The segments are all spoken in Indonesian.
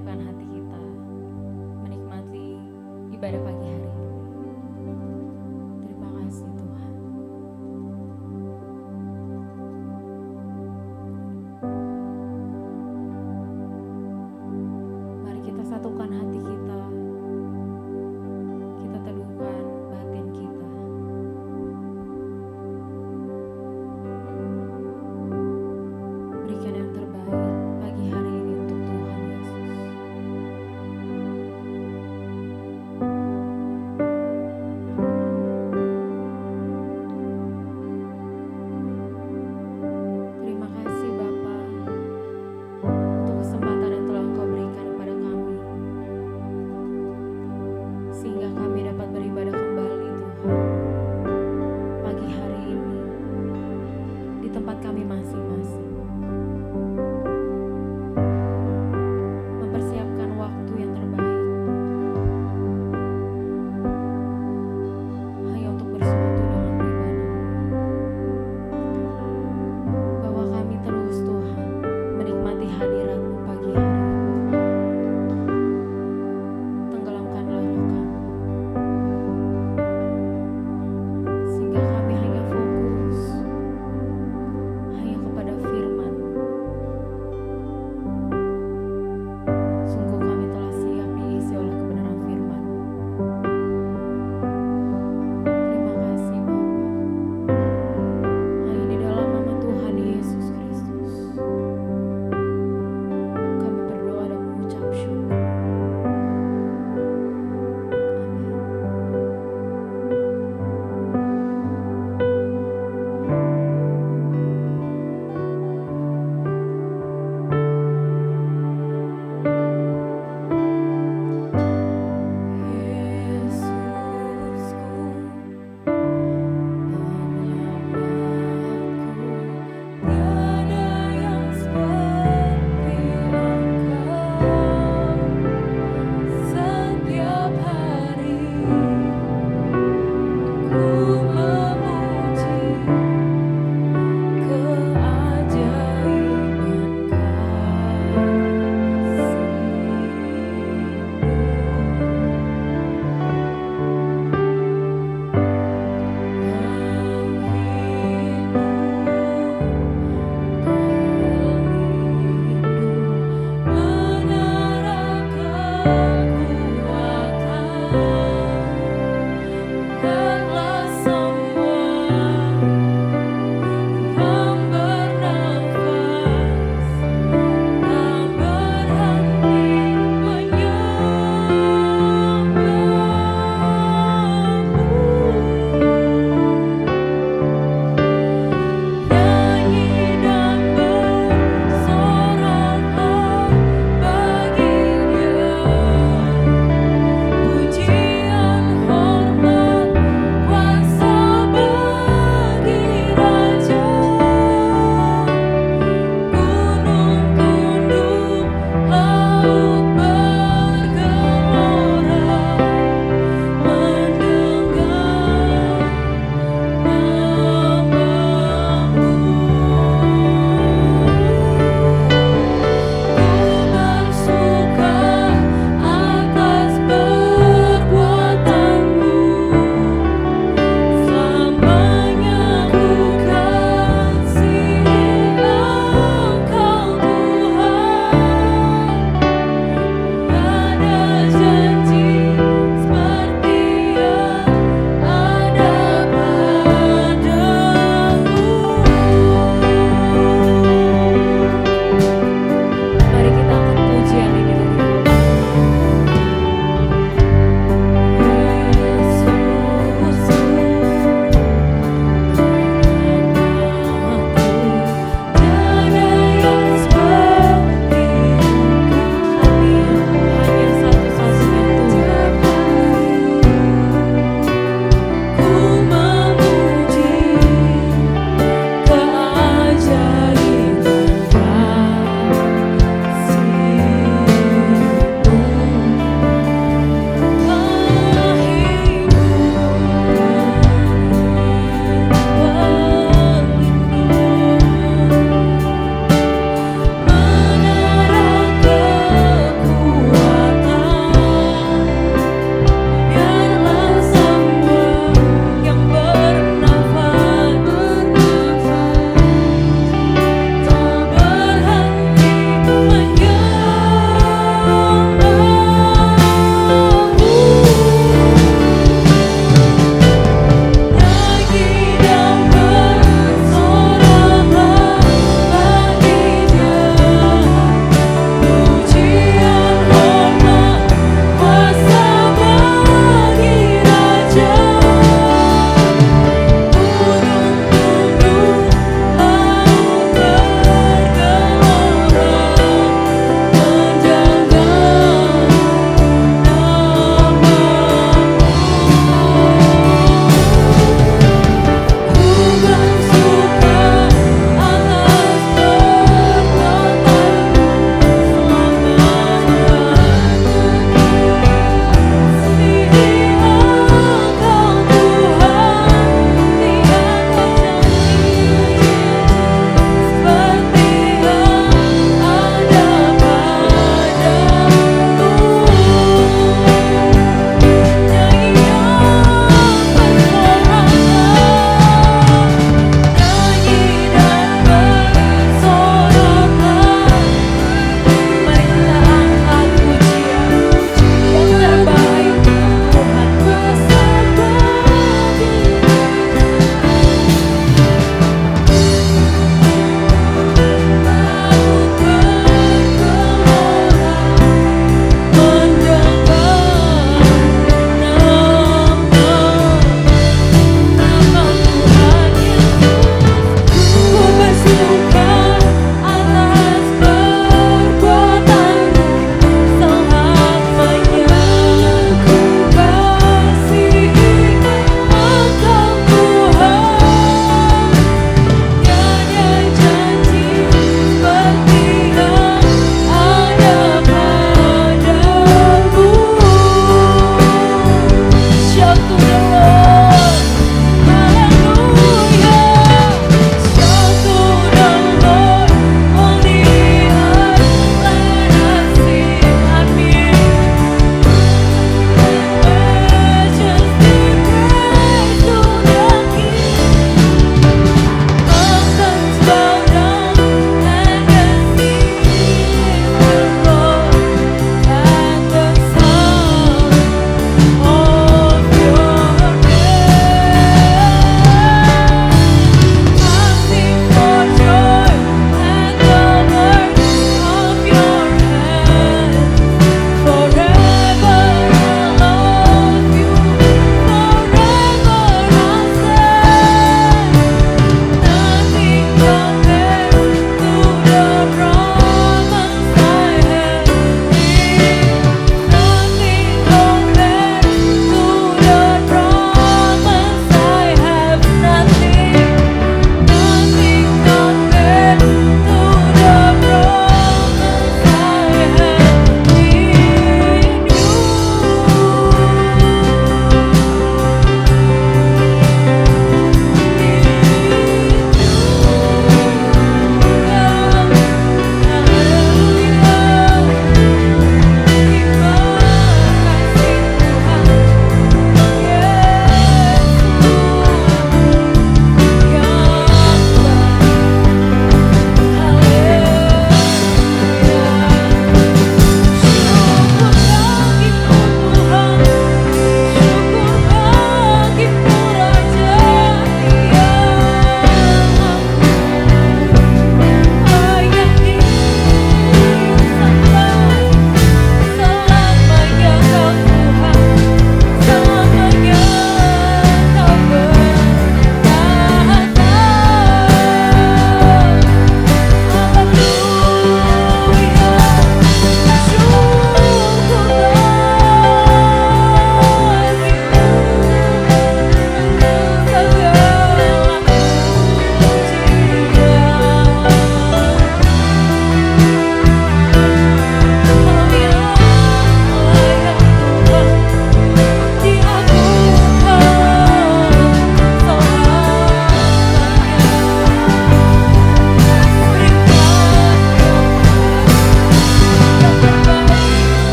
menyiapkan hati kita menikmati ibadah pagi hari ini. Terima kasih Tuhan. Mari kita satukan hati kita. Kita teduhkan batin kita. Berikan yang terbaik pagi hari ini untuk Tuhan Yesus.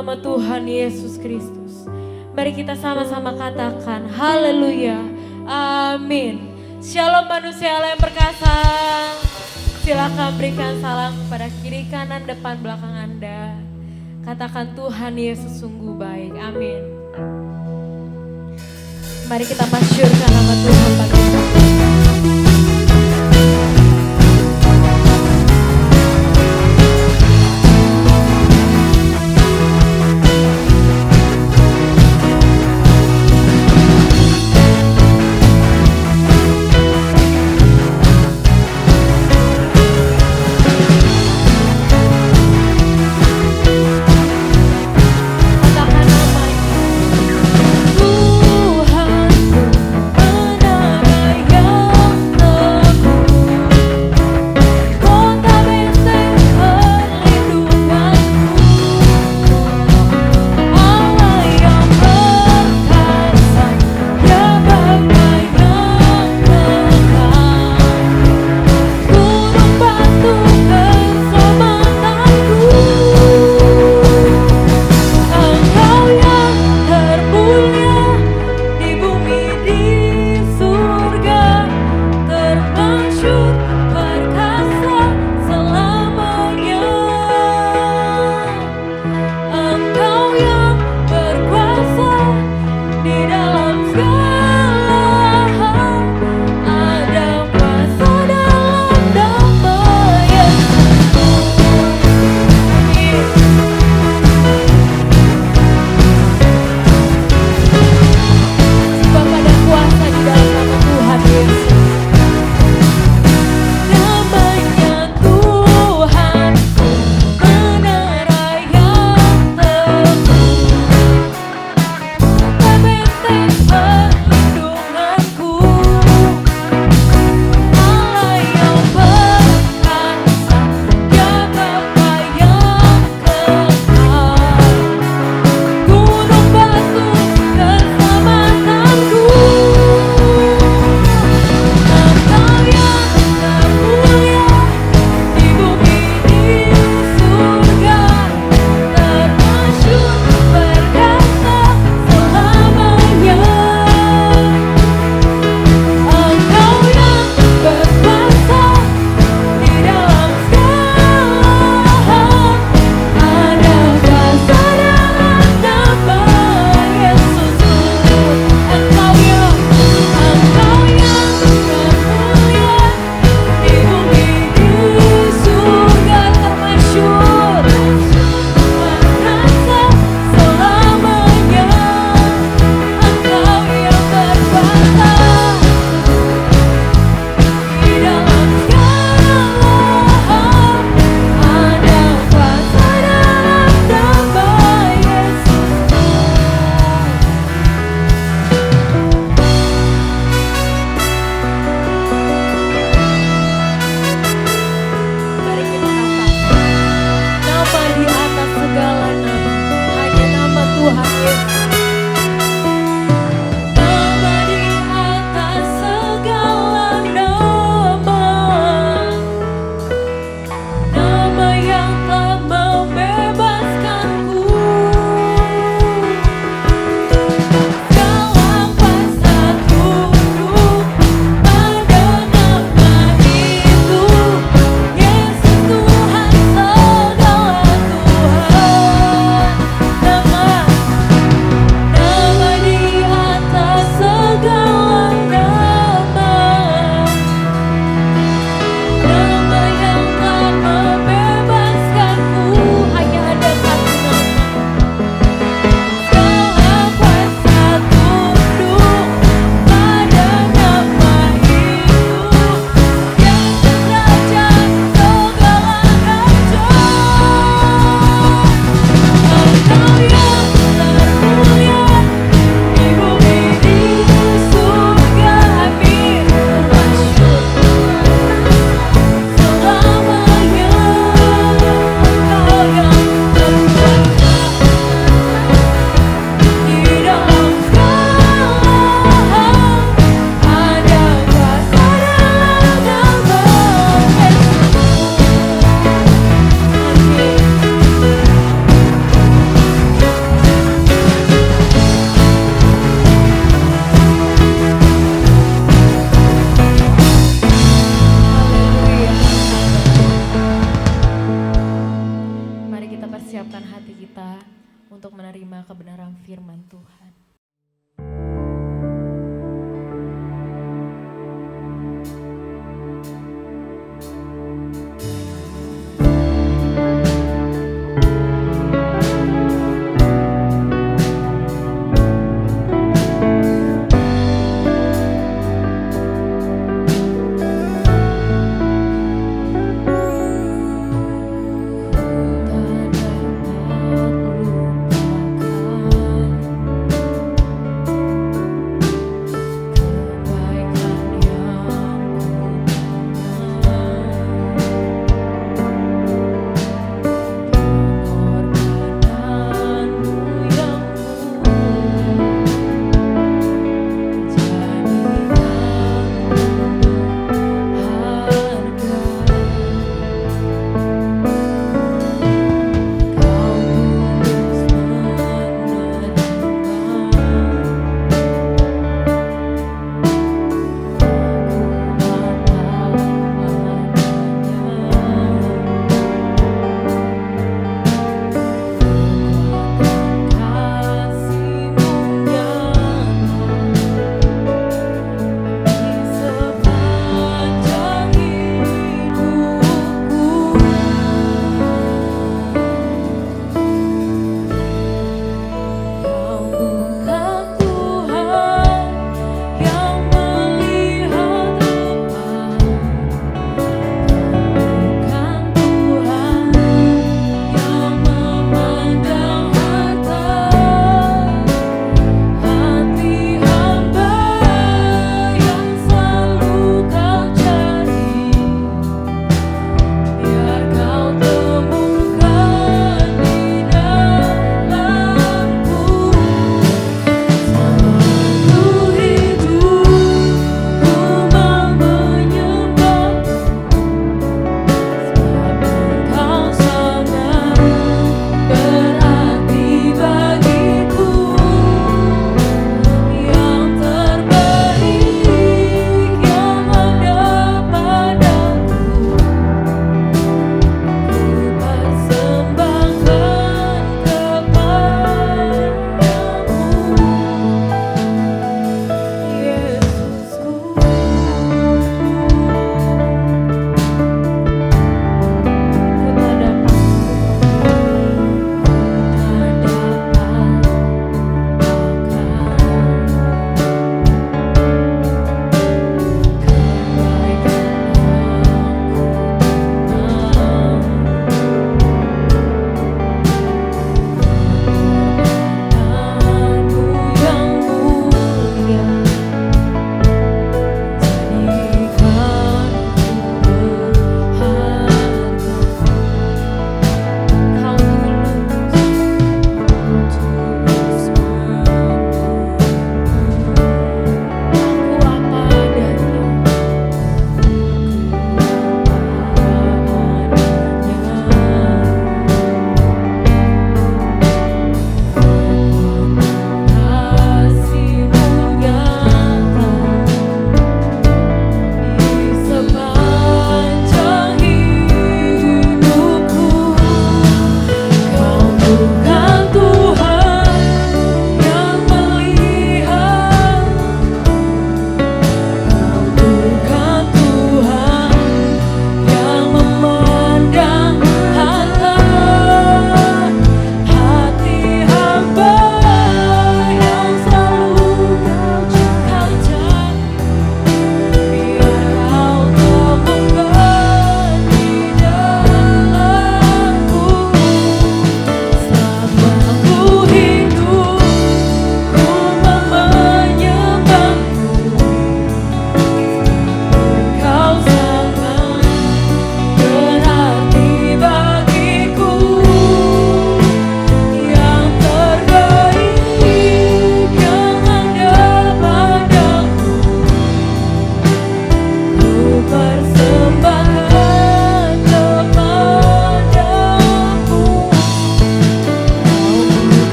nama Tuhan Yesus Kristus. Mari kita sama-sama katakan haleluya, amin. Shalom manusia Allah yang perkasa. Silakan berikan salam kepada kiri, kanan, depan, belakang Anda. Katakan Tuhan Yesus sungguh baik, amin. Mari kita masyurkan nama Tuhan pagi ini. Tuhan ku menamai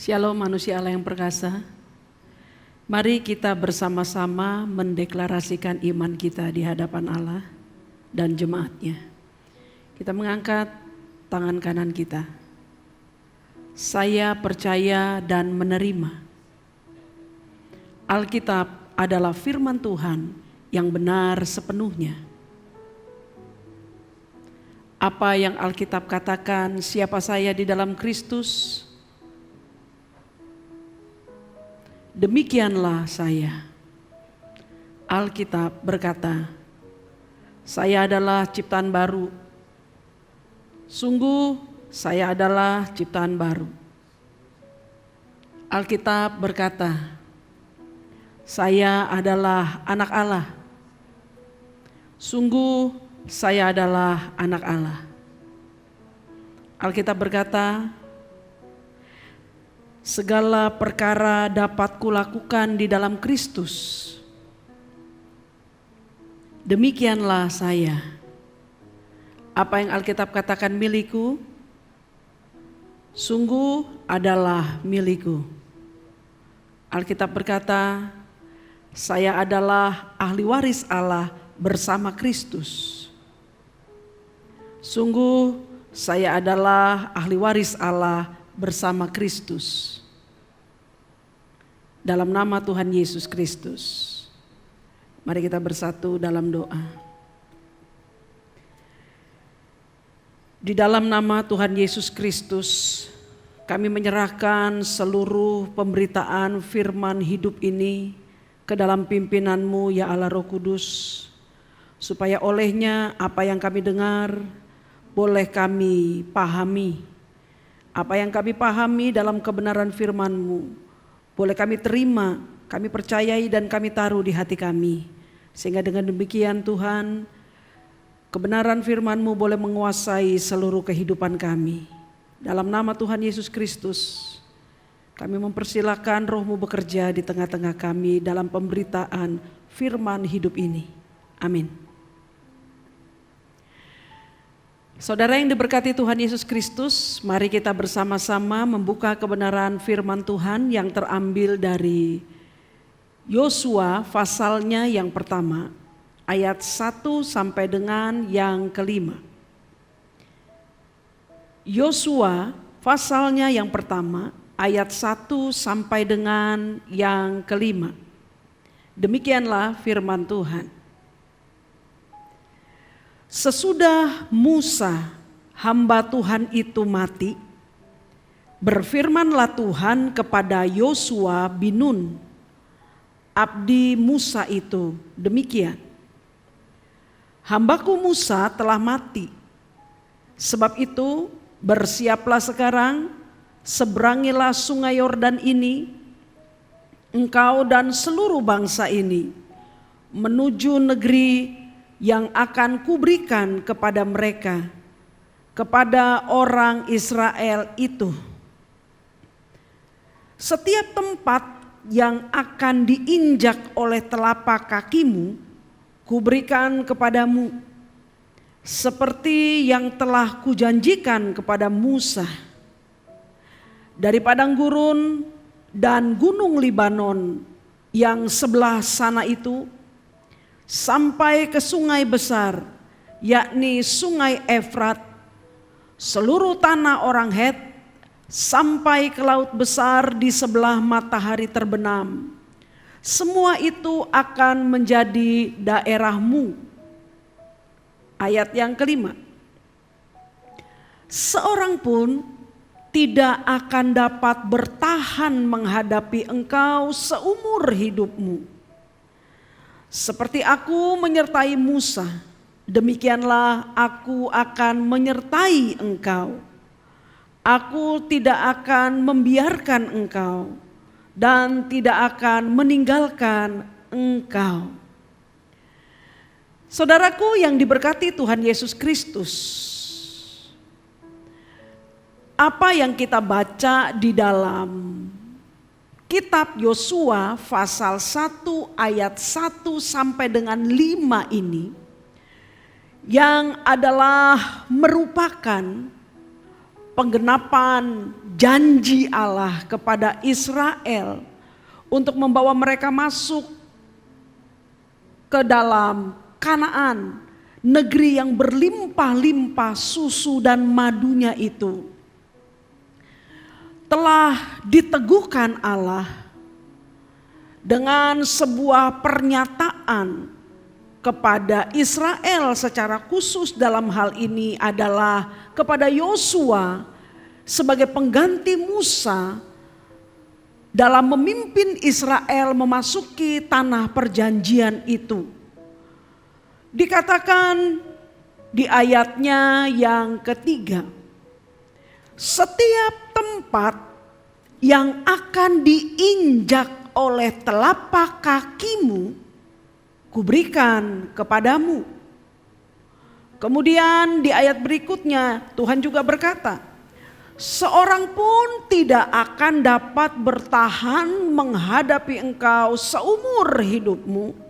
Shalom manusia Allah yang perkasa. Mari kita bersama-sama mendeklarasikan iman kita di hadapan Allah dan jemaatnya. Kita mengangkat tangan kanan kita. Saya percaya dan menerima. Alkitab adalah firman Tuhan yang benar sepenuhnya. Apa yang Alkitab katakan, siapa saya di dalam Kristus, demikianlah saya. Alkitab berkata, saya adalah ciptaan baru. Sungguh saya adalah ciptaan baru. Alkitab berkata, saya adalah anak Allah. Sungguh saya adalah anak Allah. Alkitab berkata, segala perkara dapat kulakukan di dalam Kristus. Demikianlah saya. Apa yang Alkitab katakan milikku, sungguh adalah milikku. Alkitab berkata, saya adalah ahli waris Allah bersama Kristus. Sungguh saya adalah ahli waris Allah bersama Kristus. Dalam nama Tuhan Yesus Kristus, mari kita bersatu dalam doa. Di dalam nama Tuhan Yesus Kristus, kami menyerahkan seluruh pemberitaan firman hidup ini ke dalam pimpinan-Mu ya Allah Roh Kudus, supaya olehnya apa yang kami dengar boleh kami pahami. Apa yang kami pahami dalam kebenaran firman-Mu boleh kami terima, kami percayai dan kami taruh di hati kami. Sehingga dengan demikian Tuhan, kebenaran firman-Mu boleh menguasai seluruh kehidupan kami. Dalam nama Tuhan Yesus Kristus, kami mempersilahkan Roh-Mu bekerja di tengah-tengah kami dalam pemberitaan firman hidup ini. Amin. Saudara yang diberkati Tuhan Yesus Kristus, mari kita bersama-sama membuka kebenaran firman Tuhan yang terambil dari Yosua pasalnya yang pertama, ayat 1 sampai dengan yang kelima. Yosua pasalnya yang pertama, ayat 1 sampai dengan yang kelima. Demikianlah firman Tuhan. Sesudah Musa hamba Tuhan itu mati, berfirmanlah Tuhan kepada Yosua bin Nun, abdi Musa itu, demikian. Hambaku Musa telah mati, sebab itu bersiaplah sekarang, seberangilah sungai Yordan ini, engkau dan seluruh bangsa ini, menuju negeri yang akan kuberikan kepada mereka, kepada orang Israel itu. Setiap tempat yang akan diinjak oleh telapak kakimu, kuberikan kepadamu, seperti yang telah kujanjikan kepada Musa. Dari padang gurun dan gunung Libanon yang sebelah sana itu, sampai ke sungai besar, yakni sungai Efrat, seluruh tanah orang Het, sampai ke laut besar di sebelah matahari terbenam. Semua itu akan menjadi daerahmu. Ayat yang kelima. Seorang pun tidak akan dapat bertahan menghadapi engkau seumur hidupmu. Seperti aku menyertai Musa, demikianlah aku akan menyertai engkau. Aku tidak akan membiarkan engkau dan tidak akan meninggalkan engkau. Saudaraku yang diberkati Tuhan Yesus Kristus, apa yang kita baca di dalam kitab Yosua pasal 1 ayat 1 sampai dengan 5 ini, yang adalah merupakan penggenapan janji Allah kepada Israel untuk membawa mereka masuk ke dalam Kanaan, negeri yang berlimpah-limpah susu dan madunya itu, telah diteguhkan Allah dengan sebuah pernyataan kepada Israel secara khusus. Dalam hal ini adalah kepada Yosua sebagai pengganti Musa dalam memimpin Israel memasuki tanah perjanjian itu. Dikatakan di ayatnya yang ketiga, setiap tempat yang akan diinjak oleh telapak kakimu, kuberikan kepadamu. Kemudian di ayat berikutnya Tuhan juga berkata, seorang pun tidak akan dapat bertahan menghadapi engkau seumur hidupmu.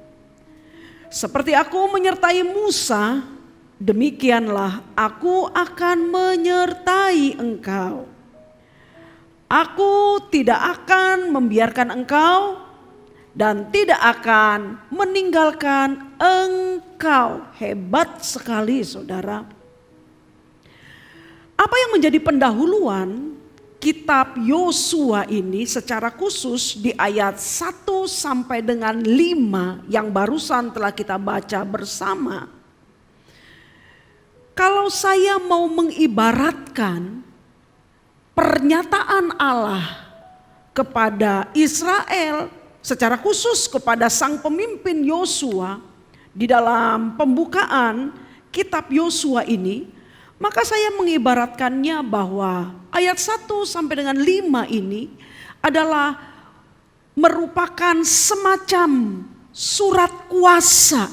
Seperti aku menyertai Musa, demikianlah aku akan menyertai engkau. Aku tidak akan membiarkan engkau dan tidak akan meninggalkan engkau. Hebat sekali saudara. Apa yang menjadi pendahuluan kitab Yosua ini secara khusus di ayat 1 sampai dengan 5 yang barusan telah kita baca bersama. Kalau saya mau mengibaratkan pernyataan Allah kepada Israel, secara khusus kepada sang pemimpin Yosua di dalam pembukaan kitab Yosua ini, maka saya mengibaratkannya bahwa ayat 1 sampai dengan 5 ini adalah merupakan semacam surat kuasa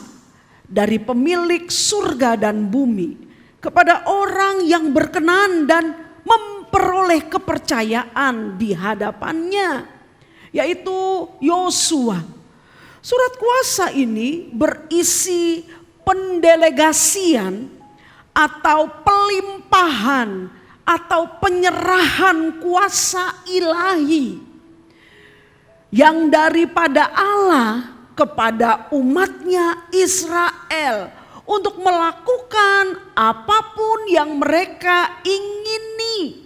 dari pemilik surga dan bumi kepada orang yang berkenan dan memperoleh kepercayaan di hadapannya, yaitu Yosua. Surat kuasa ini berisi pendelegasian atau pelimpahan atau penyerahan kuasa ilahi yang daripada Allah kepada umatnya Israel untuk melakukan apapun yang mereka ingini,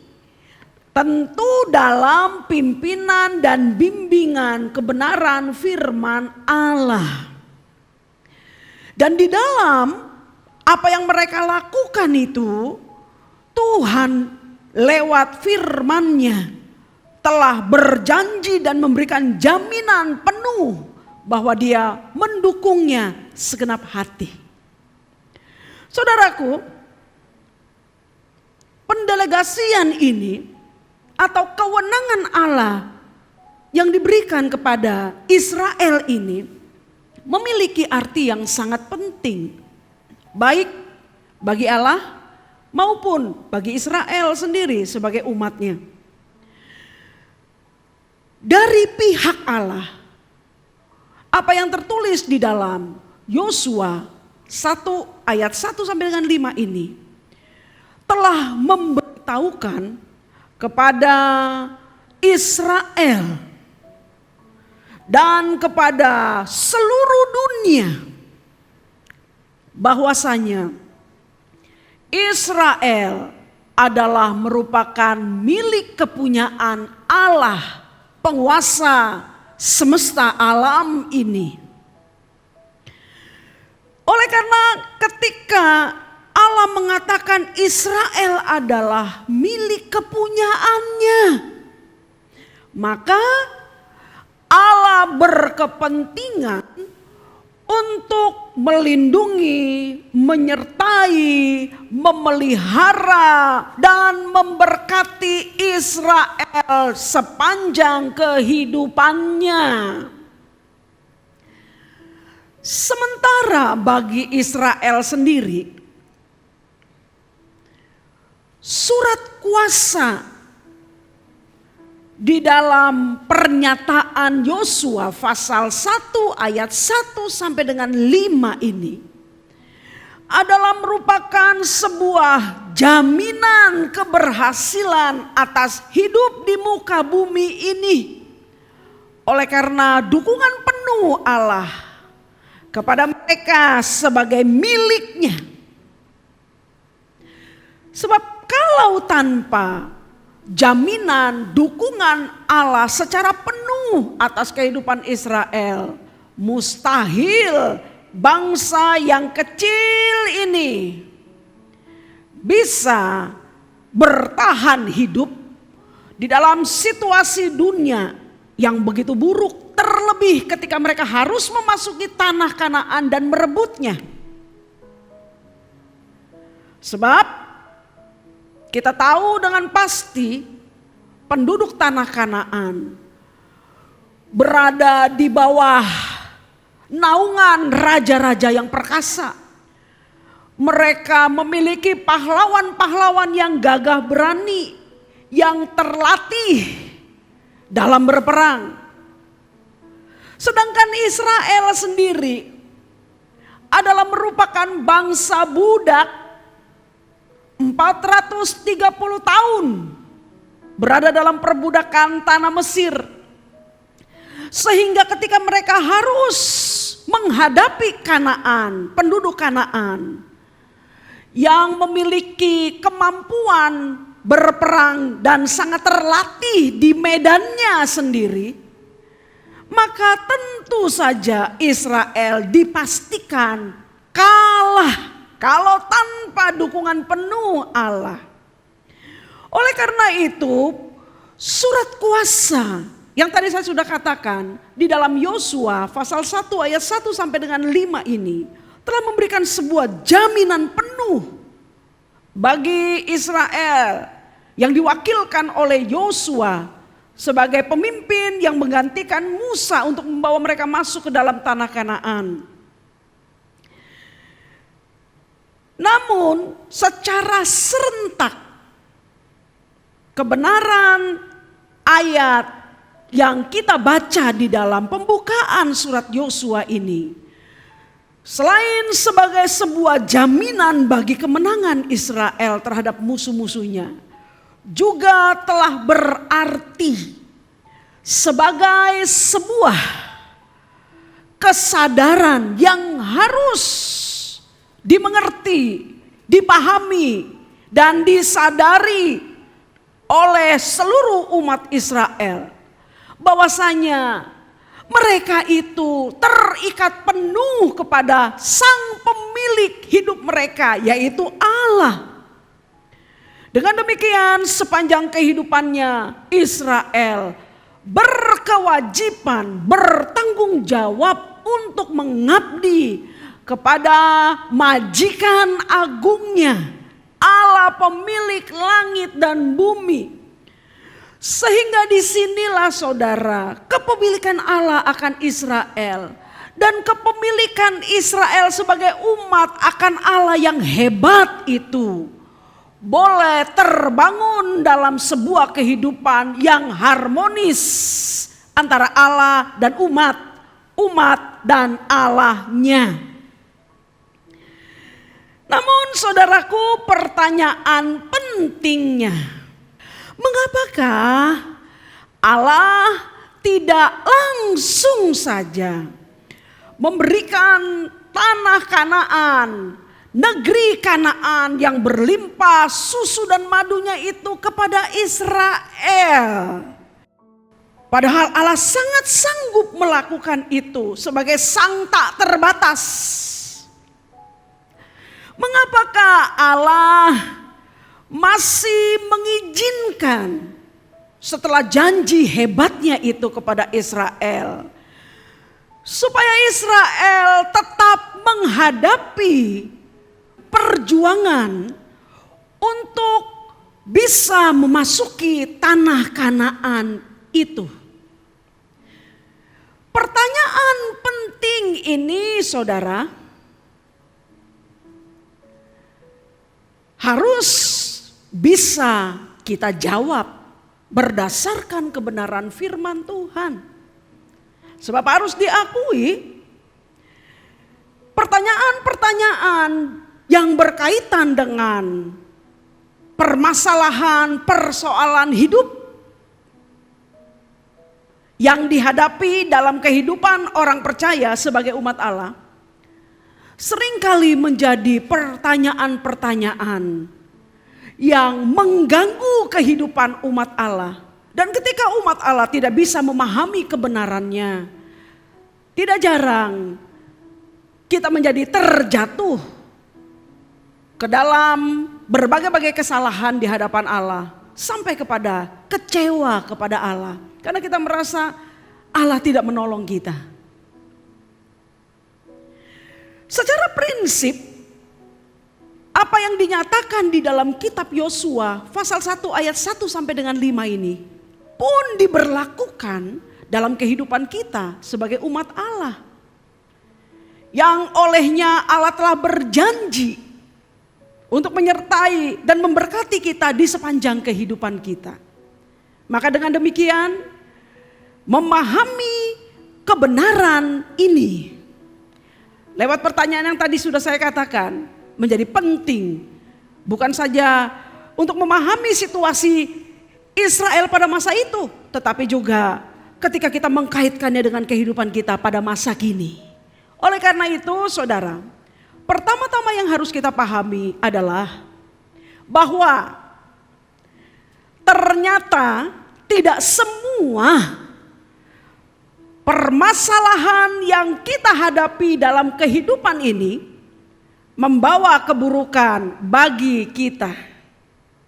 tentu dalam pimpinan dan bimbingan kebenaran firman Allah. Dan di dalam apa yang mereka lakukan itu, Tuhan lewat firman-Nya telah berjanji dan memberikan jaminan penuh bahwa Dia mendukungnya segenap hati. Saudaraku, pendelegasian ini atau kewenangan Allah yang diberikan kepada Israel ini memiliki arti yang sangat penting, baik bagi Allah maupun bagi Israel sendiri sebagai umatnya. Dari pihak Allah, apa yang tertulis di dalam Yosua 1 ayat 1 sampai dengan 5 ini telah memberitahukan kepada Israel dan kepada seluruh dunia bahwasanya Israel adalah merupakan milik kepunyaan Allah, penguasa semesta alam ini. Oleh karena ketika Allah mengatakan Israel adalah milik kepunyaannya, maka Allah berkepentingan untuk melindungi, menyertai, memelihara, dan memberkati Israel sepanjang kehidupannya. Sementara bagi Israel sendiri, surat kuasa di dalam pernyataan Yosua pasal 1 ayat 1 sampai dengan 5 ini adalah merupakan sebuah jaminan keberhasilan atas hidup di muka bumi ini. Oleh karena dukungan penuh Allah kepada mereka sebagai miliknya. Sebab kalau tanpa jaminan dukungan Allah secara penuh atas kehidupan Israel, mustahil bangsa yang kecil ini bisa bertahan hidup di dalam situasi dunia yang begitu buruk, terlebih ketika mereka harus memasuki tanah Kanaan dan merebutnya. Sebab kita tahu dengan pasti penduduk tanah Kanaan berada di bawah naungan raja-raja yang perkasa. Mereka memiliki pahlawan-pahlawan yang gagah berani, yang terlatih dalam berperang. Sedangkan Israel sendiri adalah merupakan bangsa budak 430 tahun berada dalam perbudakan tanah Mesir. Sehingga ketika mereka harus menghadapi Kanaan, penduduk Kanaan yang memiliki kemampuan berperang dan sangat terlatih di medannya sendiri, maka tentu saja Israel dipastikan kalah kalau tanpa dukungan penuh Allah. Oleh karena itu, surat kuasa yang tadi saya sudah katakan di dalam Yosua pasal 1 ayat 1 sampai dengan 5 ini telah memberikan sebuah jaminan penuh bagi Israel yang diwakilkan oleh Yosua sebagai pemimpin yang menggantikan Musa untuk membawa mereka masuk ke dalam tanah Kanaan. Namun secara serentak kebenaran ayat yang kita baca di dalam pembukaan surat Yosua ini, selain sebagai sebuah jaminan bagi kemenangan Israel terhadap musuh-musuhnya, juga telah berarti sebagai sebuah kesadaran yang harus dimengerti, dipahami, dan disadari oleh seluruh umat Israel bahwasanya mereka itu terikat penuh kepada sang pemilik hidup mereka, yaitu Allah. Dengan demikian sepanjang kehidupannya Israel berkewajiban, bertanggung jawab untuk mengabdi kepada majikan agungnya, Allah pemilik langit dan bumi. Sehingga disinilah saudara, kepemilikan Allah akan Israel dan kepemilikan Israel sebagai umat akan Allah yang hebat itu boleh terbangun dalam sebuah kehidupan yang harmonis antara Allah dan umat, umat dan Allahnya. Namun saudaraku, pertanyaan pentingnya, mengapakah Allah tidak langsung saja memberikan tanah Kanaan, negeri Kanaan yang berlimpah susu dan madunya itu kepada Israel? Padahal Allah sangat sanggup melakukan itu sebagai sang tak terbatas. Mengapakah Allah masih mengizinkan setelah janji hebatnya itu kepada Israel, supaya Israel tetap menghadapi perjuangan untuk bisa memasuki tanah Kanaan itu. Pertanyaan penting ini, saudara, harus bisa kita jawab berdasarkan kebenaran firman Tuhan. Sebab harus diakui, pertanyaan-pertanyaan yang berkaitan dengan permasalahan, persoalan hidup yang dihadapi dalam kehidupan orang percaya sebagai umat Allah, seringkali menjadi pertanyaan-pertanyaan yang mengganggu kehidupan umat Allah. Dan ketika umat Allah tidak bisa memahami kebenarannya, tidak jarang kita menjadi terjatuh ke dalam berbagai-bagai kesalahan di hadapan Allah, sampai kepada kecewa kepada Allah karena kita merasa Allah tidak menolong kita. Secara prinsip, apa yang dinyatakan di dalam kitab Yosua pasal 1 ayat 1 sampai dengan 5 ini pun diberlakukan dalam kehidupan kita sebagai umat Allah, yang olehnya Allah telah berjanji untuk menyertai dan memberkati kita di sepanjang kehidupan kita. Maka dengan demikian, memahami kebenaran ini lewat pertanyaan yang tadi sudah saya katakan menjadi penting, bukan saja untuk memahami situasi Israel pada masa itu, tetapi juga ketika kita mengkaitkannya dengan kehidupan kita pada masa kini. Oleh karena itu, saudara, pertama-tama yang harus kita pahami adalah bahwa ternyata tidak semua permasalahan yang kita hadapi dalam kehidupan ini membawa keburukan bagi kita.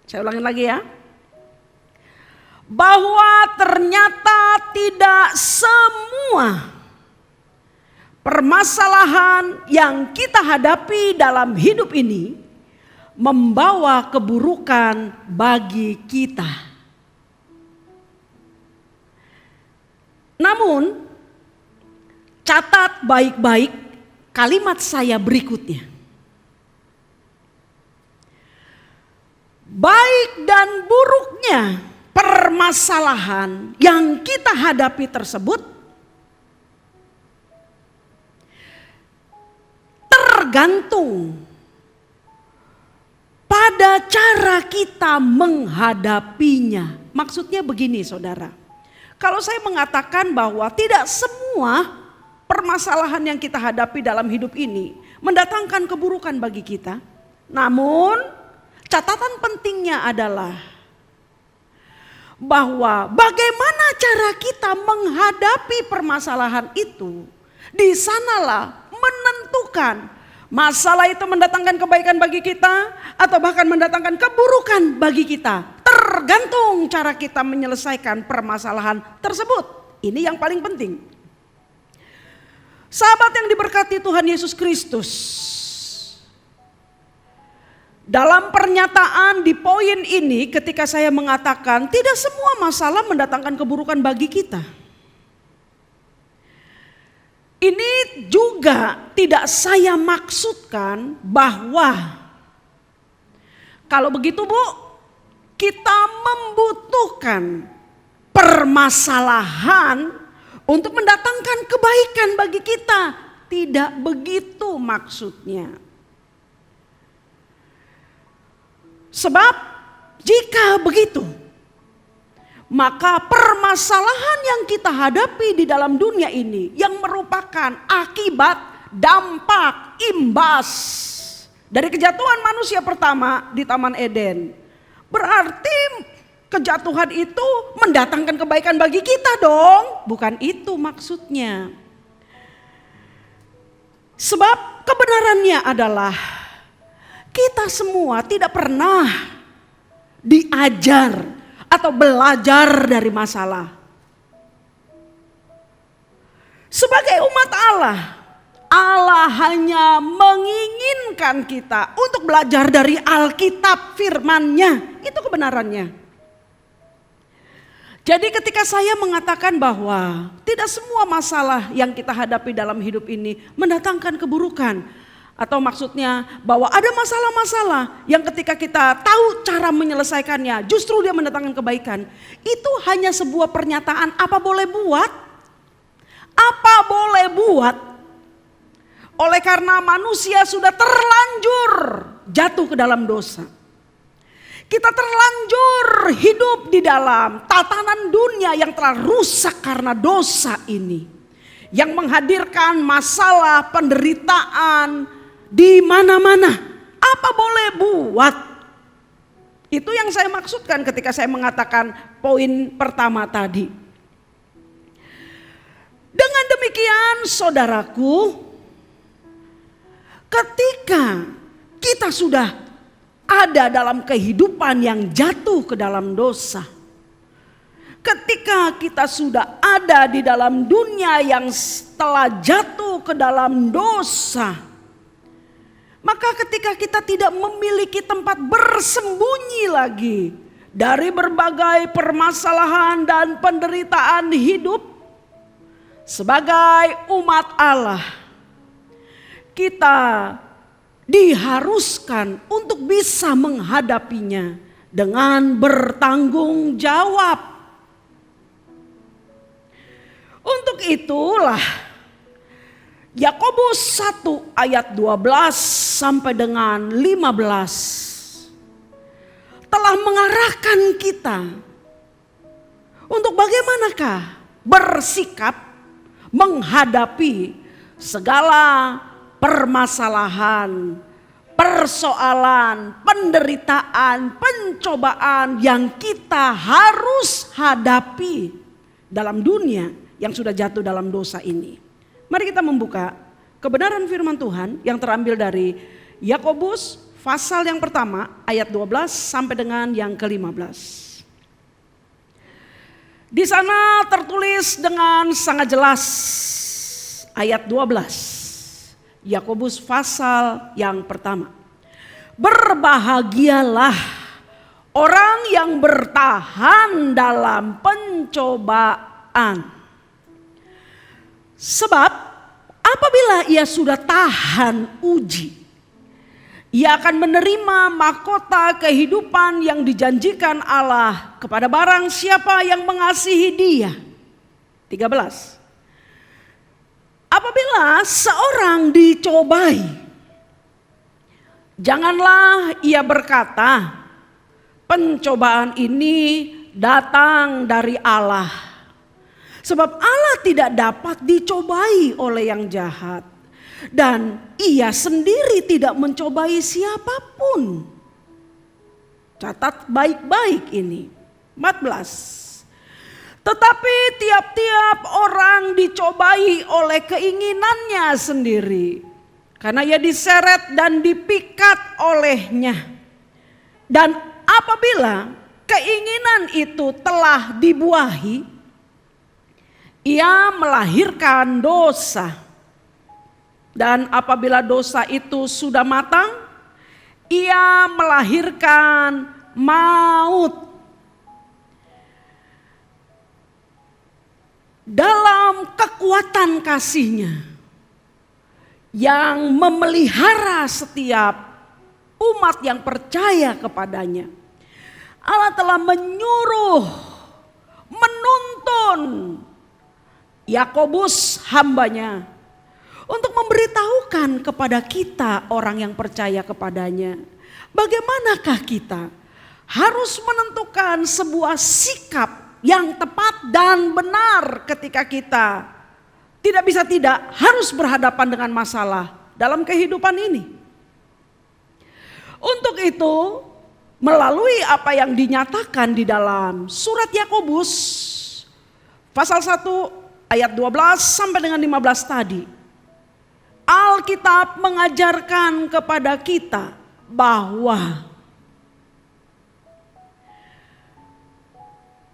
Saya ulangi lagi ya. Bahwa ternyata tidak semua permasalahan yang kita hadapi dalam hidup ini membawa keburukan bagi kita. Namun, catat baik-baik kalimat saya berikutnya. Baik dan buruknya permasalahan yang kita hadapi tersebut tergantung pada cara kita menghadapinya. Maksudnya begini, saudara. Kalau saya mengatakan bahwa tidak semua permasalahan yang kita hadapi dalam hidup ini mendatangkan keburukan bagi kita, namun catatan pentingnya adalah bahwa bagaimana cara kita menghadapi permasalahan itu, di sanalah menentukan masalah itu mendatangkan kebaikan bagi kita atau bahkan mendatangkan keburukan bagi kita. Tergantung cara kita menyelesaikan permasalahan tersebut. Ini yang paling penting. Sahabat yang diberkati Tuhan Yesus Kristus, dalam pernyataan di poin ini ketika saya mengatakan tidak semua masalah mendatangkan keburukan bagi kita, ini juga tidak saya maksudkan bahwa kalau begitu Bu, kita membutuhkan permasalahan untuk mendatangkan kebaikan bagi kita. Tidak begitu maksudnya. Sebab jika begitu, maka permasalahan yang kita hadapi di dalam dunia ini yang merupakan akibat, dampak, imbas dari kejatuhan manusia pertama di Taman Eden, berarti kejatuhan itu mendatangkan kebaikan bagi kita dong. Bukan itu maksudnya. Sebab kebenarannya adalah kita semua tidak pernah diajar atau belajar dari masalah. Sebagai umat Allah, Allah hanya menginginkan kita untuk belajar dari Alkitab, firman-Nya. Itu kebenarannya. Jadi ketika saya mengatakan bahwa tidak semua masalah yang kita hadapi dalam hidup ini mendatangkan keburukan. Atau maksudnya bahwa ada masalah-masalah yang ketika kita tahu cara menyelesaikannya justru dia mendatangkan kebaikan. Itu hanya sebuah pernyataan apa boleh buat. Apa boleh buat. Oleh karena manusia sudah terlanjur jatuh ke dalam dosa. Kita terlanjur hidup di dalam tatanan dunia yang telah rusak karena dosa ini. Yang menghadirkan masalah, penderitaan di mana-mana. Apa boleh buat? Itu yang saya maksudkan ketika saya mengatakan poin pertama tadi. Dengan demikian saudaraku, ketika kita sudah ada dalam kehidupan yang jatuh ke dalam dosa, ketika kita sudah ada di dalam dunia yang telah jatuh ke dalam dosa, maka ketika kita tidak memiliki tempat bersembunyi lagi dari berbagai permasalahan dan penderitaan hidup, sebagai umat Allah, kita diharuskan untuk bisa menghadapinya dengan bertanggung jawab. Untuk itulah Yakobus 1 ayat 12 sampai dengan 15 telah mengarahkan kita untuk bagaimanakah bersikap menghadapi segala permasalahan, persoalan, penderitaan, pencobaan yang kita harus hadapi dalam dunia yang sudah jatuh dalam dosa ini. Mari kita membuka kebenaran firman Tuhan yang terambil dari Yakobus pasal yang pertama ayat 12 sampai dengan yang ke-15. Di sana tertulis dengan sangat jelas ayat 12. Yakobus pasal yang pertama. Berbahagialah orang yang bertahan dalam pencobaan. Sebab apabila ia sudah tahan uji, ia akan menerima mahkota kehidupan yang dijanjikan Allah kepada barang siapa yang mengasihi Dia. 13. Apabila seorang dicobai, janganlah ia berkata, pencobaan ini datang dari Allah. Sebab Allah tidak dapat dicobai oleh yang jahat. Dan ia sendiri tidak mencobai siapapun. Catat baik-baik ini. 14. Tetapi tiap-tiap orang dicobai oleh keinginannya sendiri. Karena ia diseret dan dipikat olehnya. Dan apabila keinginan itu telah dibuahi, ia melahirkan dosa. Dan apabila dosa itu sudah matang, ia melahirkan maut. Dalam kekuatan kasih-Nya yang memelihara setiap umat yang percaya kepadanya, Allah telah menyuruh, menuntun Yakobus hamba-Nya untuk memberitahukan kepada kita orang yang percaya kepadanya, bagaimanakah kita harus menentukan sebuah sikap yang tepat dan benar ketika kita tidak bisa tidak harus berhadapan dengan masalah dalam kehidupan ini. Untuk itu, melalui apa yang dinyatakan di dalam surat Yakobus pasal 1 ayat 12 sampai dengan 15 tadi, Alkitab mengajarkan kepada kita bahwa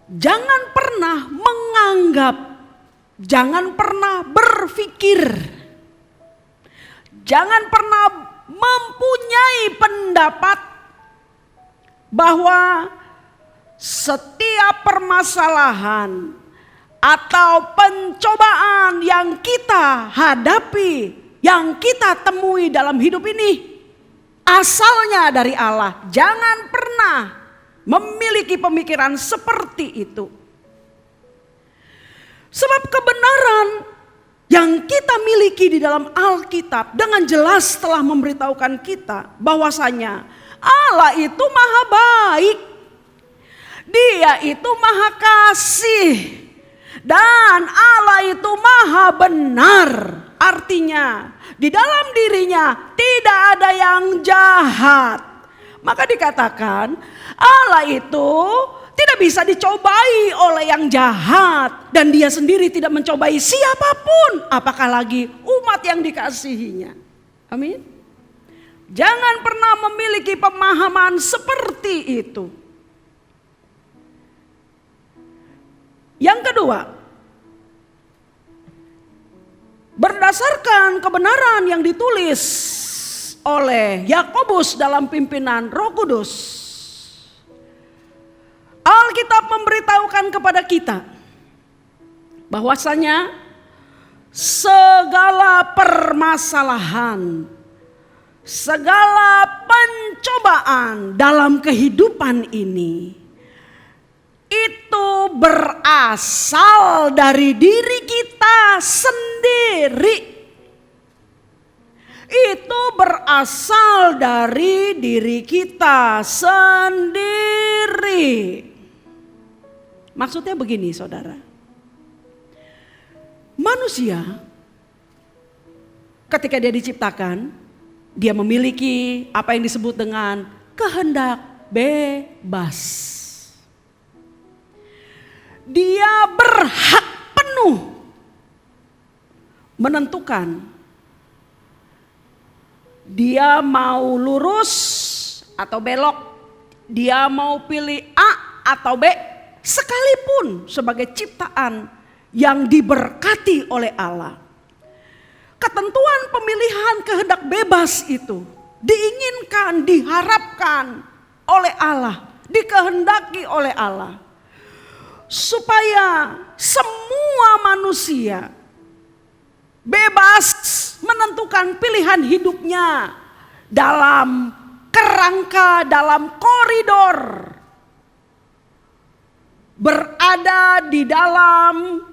jangan pernah menganggap jangan pernah berpikir, jangan pernah mempunyai pendapat bahwa setiap permasalahan atau pencobaan yang kita hadapi, yang kita temui dalam hidup ini asalnya dari Allah. Jangan pernah memiliki pemikiran seperti itu. Sebab kebenaran yang kita miliki di dalam Alkitab dengan jelas telah memberitahukan kita bahwasanya Allah itu maha baik, Dia itu maha kasih, dan Allah itu maha benar. Artinya di dalam dirinya tidak ada yang jahat. Maka dikatakan Allah itu tidak bisa dicobai oleh yang jahat, dan Dia sendiri tidak mencobai siapapun, apakah lagi umat yang dikasihinya. Amin. Jangan pernah memiliki pemahaman seperti itu. Yang kedua, berdasarkan kebenaran yang ditulis oleh Yakobus dalam pimpinan Roh Kudus, Alkitab memberitahukan kepada kita bahwasanya segala permasalahan, segala pencobaan dalam kehidupan ini itu berasal dari diri kita sendiri. Itu berasal dari diri kita sendiri. Maksudnya begini, saudara. Manusia ketika dia diciptakan, dia memiliki apa yang disebut dengan kehendak bebas. Dia berhak penuh menentukan dia mau lurus atau belok, dia mau pilih A atau B, sekalipun sebagai ciptaan yang diberkati oleh Allah. Ketentuan pemilihan kehendak bebas itu diinginkan, diharapkan oleh Allah, dikehendaki oleh Allah, supaya semua manusia bebas menentukan pilihan hidupnya dalam kerangka, dalam koridor, berada di dalam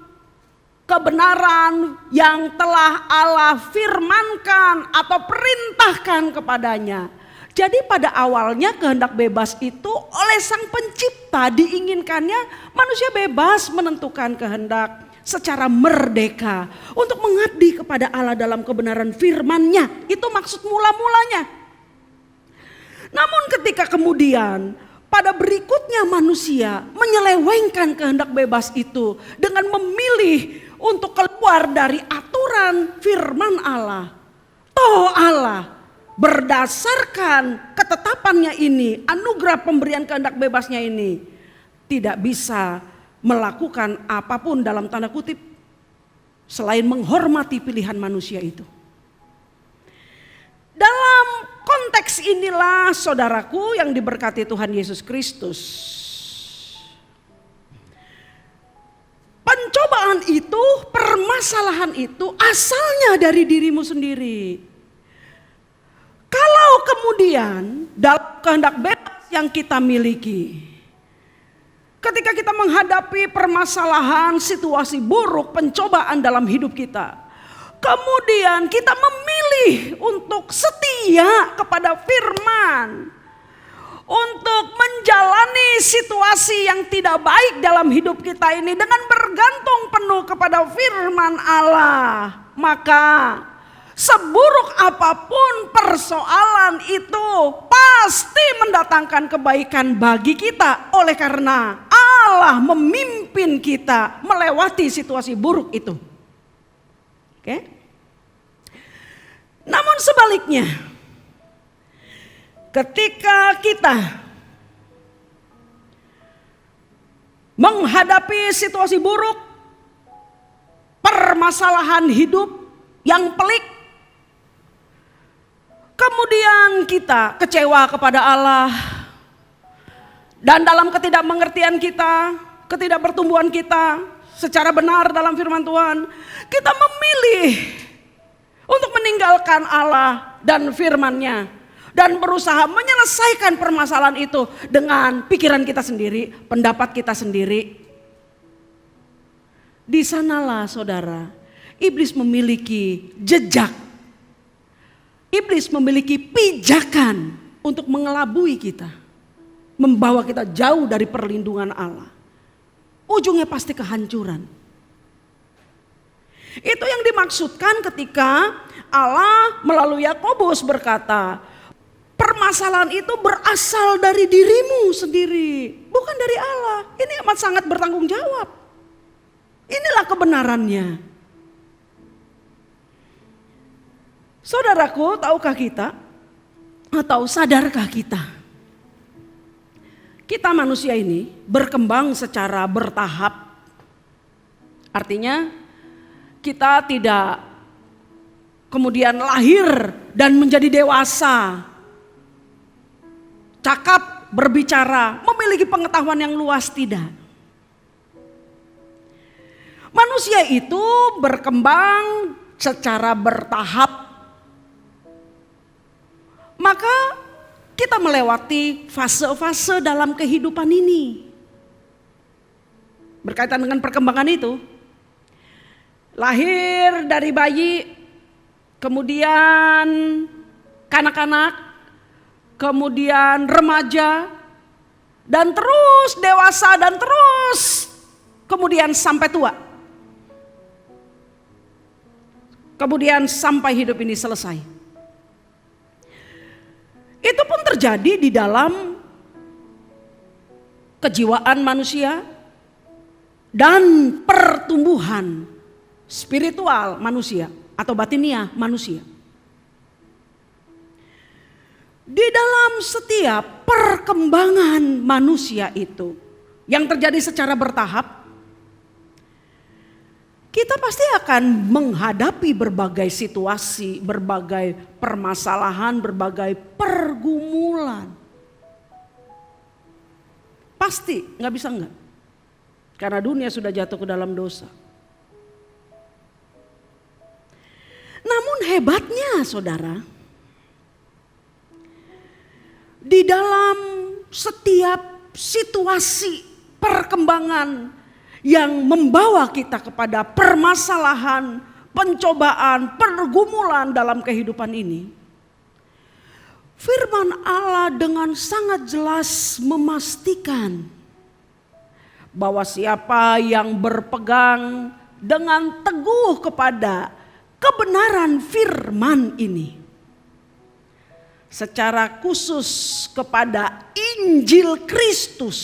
kebenaran yang telah Allah firmankan atau perintahkan kepadanya. Jadi pada awalnya kehendak bebas itu oleh Sang Pencipta diinginkannya manusia bebas menentukan kehendak secara merdeka untuk mengabdi kepada Allah dalam kebenaran firman-Nya. Itu maksud mula-mulanya. Namun ketika kemudian pada berikutnya manusia menyelewengkan kehendak bebas itu dengan memilih untuk keluar dari aturan firman Allah. Toh Allah berdasarkan ketetapannya ini, anugerah pemberian kehendak bebasnya ini, tidak bisa melakukan apapun dalam tanda kutip selain menghormati pilihan manusia itu. Dalam konteks inilah saudaraku yang diberkati Tuhan Yesus Kristus, pencobaan itu, permasalahan itu asalnya dari dirimu sendiri. Kalau kemudian dalam kehendak bebas yang kita miliki, ketika kita menghadapi permasalahan, situasi buruk, pencobaan dalam hidup kita, kemudian kita memilih untuk setia kepada firman, untuk menjalani situasi yang tidak baik dalam hidup kita ini dengan bergantung penuh kepada firman Allah, maka seburuk apapun persoalan itu pasti mendatangkan kebaikan bagi kita, oleh karena Allah memimpin kita melewati situasi buruk itu. Oke? Namun sebaliknya, ketika kita menghadapi situasi buruk, permasalahan hidup yang pelik. Kemudian kita kecewa kepada Allah. Dan dalam ketidakmengertian kita, ketidakpertumbuhan kita secara benar dalam firman Tuhan, kita memilih untuk meninggalkan Allah dan firman-Nya dan berusaha menyelesaikan permasalahan itu dengan pikiran kita sendiri, pendapat kita sendiri. Di sanalah saudara, iblis memiliki jejak. Iblis memiliki pijakan untuk mengelabui kita, membawa kita jauh dari perlindungan Allah. Ujungnya pasti kehancuran. Itu yang dimaksudkan ketika Allah melalui Yakobus berkata, permasalahan itu berasal dari dirimu sendiri, bukan dari Allah. Ini amat sangat bertanggung jawab. Inilah kebenarannya. Saudaraku, tahukah kita atau sadarkah kita? Kita manusia ini berkembang secara bertahap. Artinya kita tidak kemudian lahir dan menjadi dewasa, cakap, berbicara, memiliki pengetahuan yang luas, tidak. Manusia itu berkembang secara bertahap. Maka kita melewati fase-fase dalam kehidupan ini. Berkaitan dengan perkembangan itu, lahir dari bayi, kemudian kanak-kanak, kemudian remaja, dan terus dewasa, dan terus kemudian sampai tua. Kemudian sampai hidup ini selesai. Itu pun terjadi di dalam kejiwaan manusia dan pertumbuhan spiritual manusia atau batiniah manusia. Di dalam setiap perkembangan manusia itu yang terjadi secara bertahap, kita pasti akan menghadapi berbagai situasi, berbagai permasalahan, berbagai pergumulan. Pasti, nggak bisa enggak. Karena dunia sudah jatuh ke dalam dosa. Namun hebatnya saudara, di dalam setiap situasi perkembangan yang membawa kita kepada permasalahan, pencobaan, pergumulan dalam kehidupan ini, firman Allah dengan sangat jelas memastikan bahwa siapa yang berpegang dengan teguh kepada kebenaran firman ini, secara khusus kepada Injil Kristus,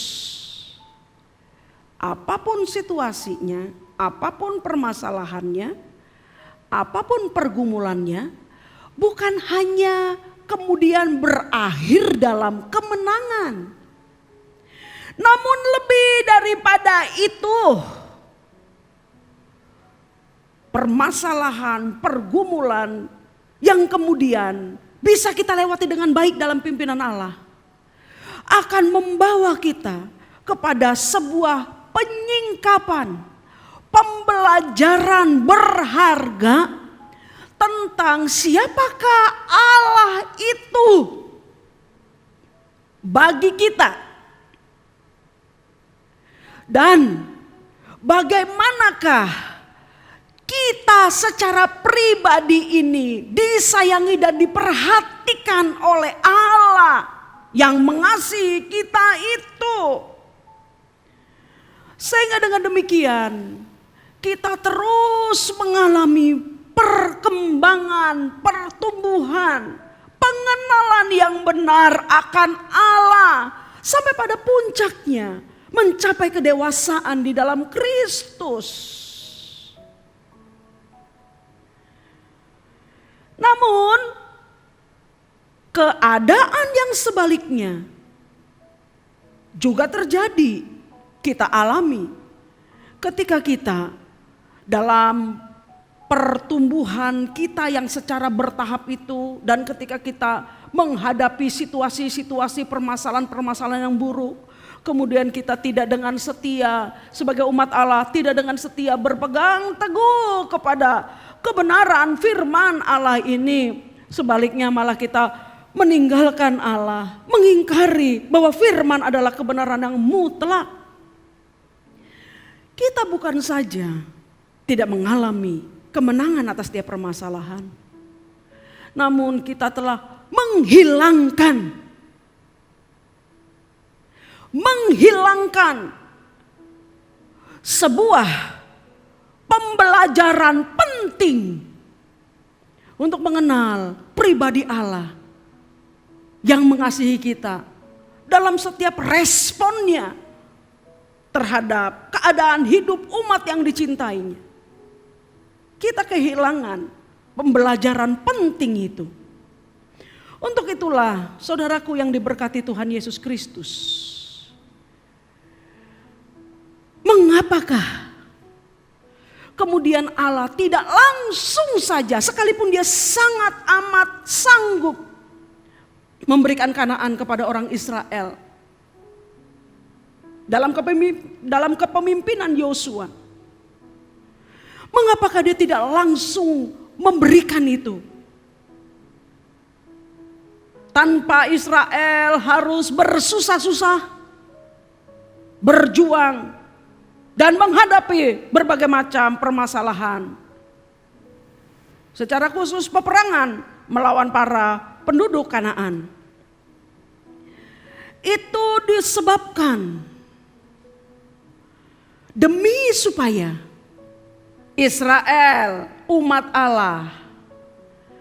apapun situasinya, apapun permasalahannya, apapun pergumulannya, bukan hanya kemudian berakhir dalam kemenangan. Namun lebih daripada itu, permasalahan, pergumulan yang kemudian bisa kita lewati dengan baik dalam pimpinan Allah, akan membawa kita kepada sebuah penyingkapan, pembelajaran berharga tentang siapakah Allah itu bagi kita, dan bagaimanakah kita secara pribadi ini disayangi dan diperhatikan oleh Allah yang mengasihi kita itu. Sehingga dengan demikian kita terus mengalami perkembangan, pertumbuhan, pengenalan yang benar akan Allah sampai pada puncaknya mencapai kedewasaan di dalam Kristus. Namun keadaan yang sebaliknya juga terjadi, kita alami ketika kita dalam pertumbuhan kita yang secara bertahap itu, dan ketika kita menghadapi situasi-situasi permasalahan-permasalahan yang buruk, kemudian kita tidak dengan setia sebagai umat Allah, tidak dengan setia berpegang teguh kepada kebenaran firman Allah ini. Sebaliknya malah kita meninggalkan Allah, mengingkari bahwa firman adalah kebenaran yang mutlak. Kita bukan saja tidak mengalami kemenangan atas setiap permasalahan, namun kita telah menghilangkan sebuah pembelajaran penting untuk mengenal pribadi Allah yang mengasihi kita dalam setiap responnya terhadap keadaan hidup umat yang dicintainya. Kita kehilangan pembelajaran penting itu. Untuk itulah saudaraku yang diberkati Tuhan Yesus Kristus, mengapakah kemudian Allah tidak langsung saja, sekalipun dia sangat amat sanggup memberikan Kanaan kepada orang Israel dalam kepemimpinan Yosua, mengapakah dia tidak langsung memberikan itu? Tanpa Israel harus bersusah-susah, berjuang, dan menghadapi berbagai macam permasalahan. Secara khusus peperangan melawan para penduduk Kanaan. Itu disebabkan demi supaya Israel, umat Allah,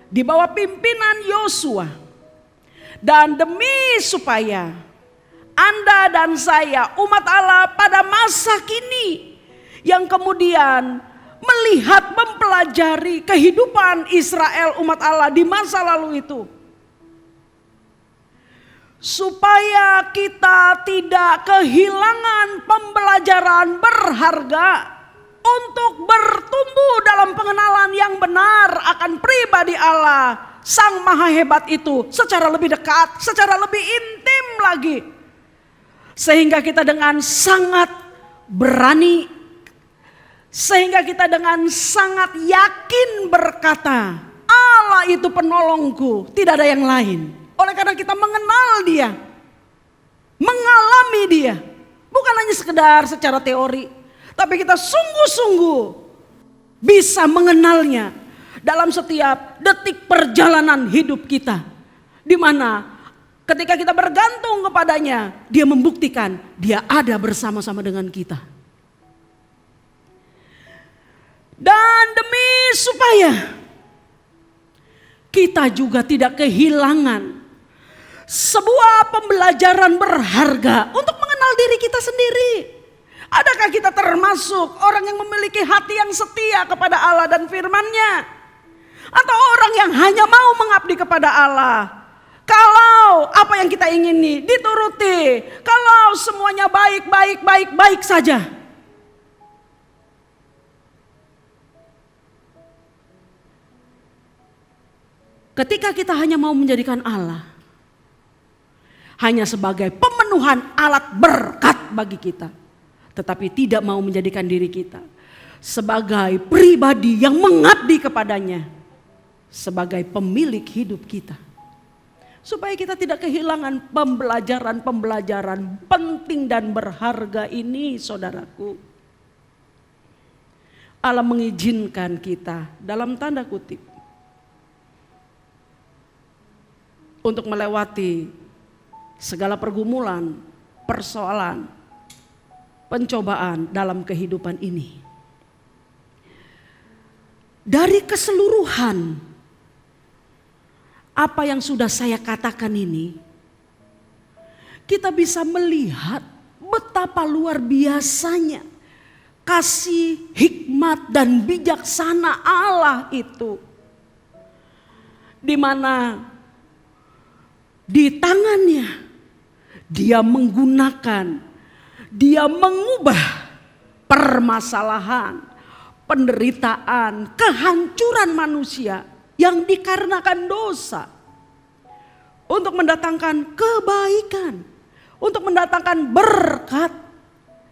di bawah pimpinan Yosua, dan demi supaya Anda dan saya, umat Allah pada masa kini, yang kemudian melihat, mempelajari kehidupan Israel, umat Allah di masa lalu itu, supaya kita tidak kehilangan pembelajaran berharga untuk bertumbuh dalam pengenalan yang benar akan pribadi Allah, Sang Maha Hebat itu, secara lebih dekat, secara lebih intim lagi. Sehingga kita dengan sangat berani, sehingga kita dengan sangat yakin berkata, Allah itu penolongku, tidak ada yang lain. Oleh karena kita mengenal dia, mengalami dia, bukan hanya sekedar secara teori, tapi kita sungguh-sungguh bisa mengenalnya dalam setiap detik perjalanan hidup kita, di mana ketika kita bergantung kepadanya, dia membuktikan dia ada bersama-sama dengan kita. Dan demi supaya kita juga tidak kehilangan sebuah pembelajaran berharga untuk mengenal diri kita sendiri. Adakah kita termasuk orang yang memiliki hati yang setia kepada Allah dan firman-Nya? Atau orang yang hanya mau mengabdi kepada Allah? Kalau apa yang kita ingini dituruti, kalau semuanya baik saja. Ketika kita hanya mau menjadikan Allah hanya sebagai pemenuhan alat berkat bagi kita, tetapi tidak mau menjadikan diri kita sebagai pribadi yang mengabdi kepadanya, sebagai pemilik hidup kita. Supaya kita tidak kehilangan pembelajaran penting dan berharga ini, saudaraku. Allah mengizinkan kita, dalam tanda kutip, untuk melewati segala pergumulan, persoalan, pencobaan dalam kehidupan ini. Dari keseluruhan apa yang sudah saya katakan ini, kita bisa melihat betapa luar biasanya kasih, hikmat, dan bijaksana Allah itu, di mana di tangannya dia menggunakan, dia mengubah permasalahan, penderitaan, kehancuran manusia yang dikarenakan dosa, untuk mendatangkan kebaikan, untuk mendatangkan berkat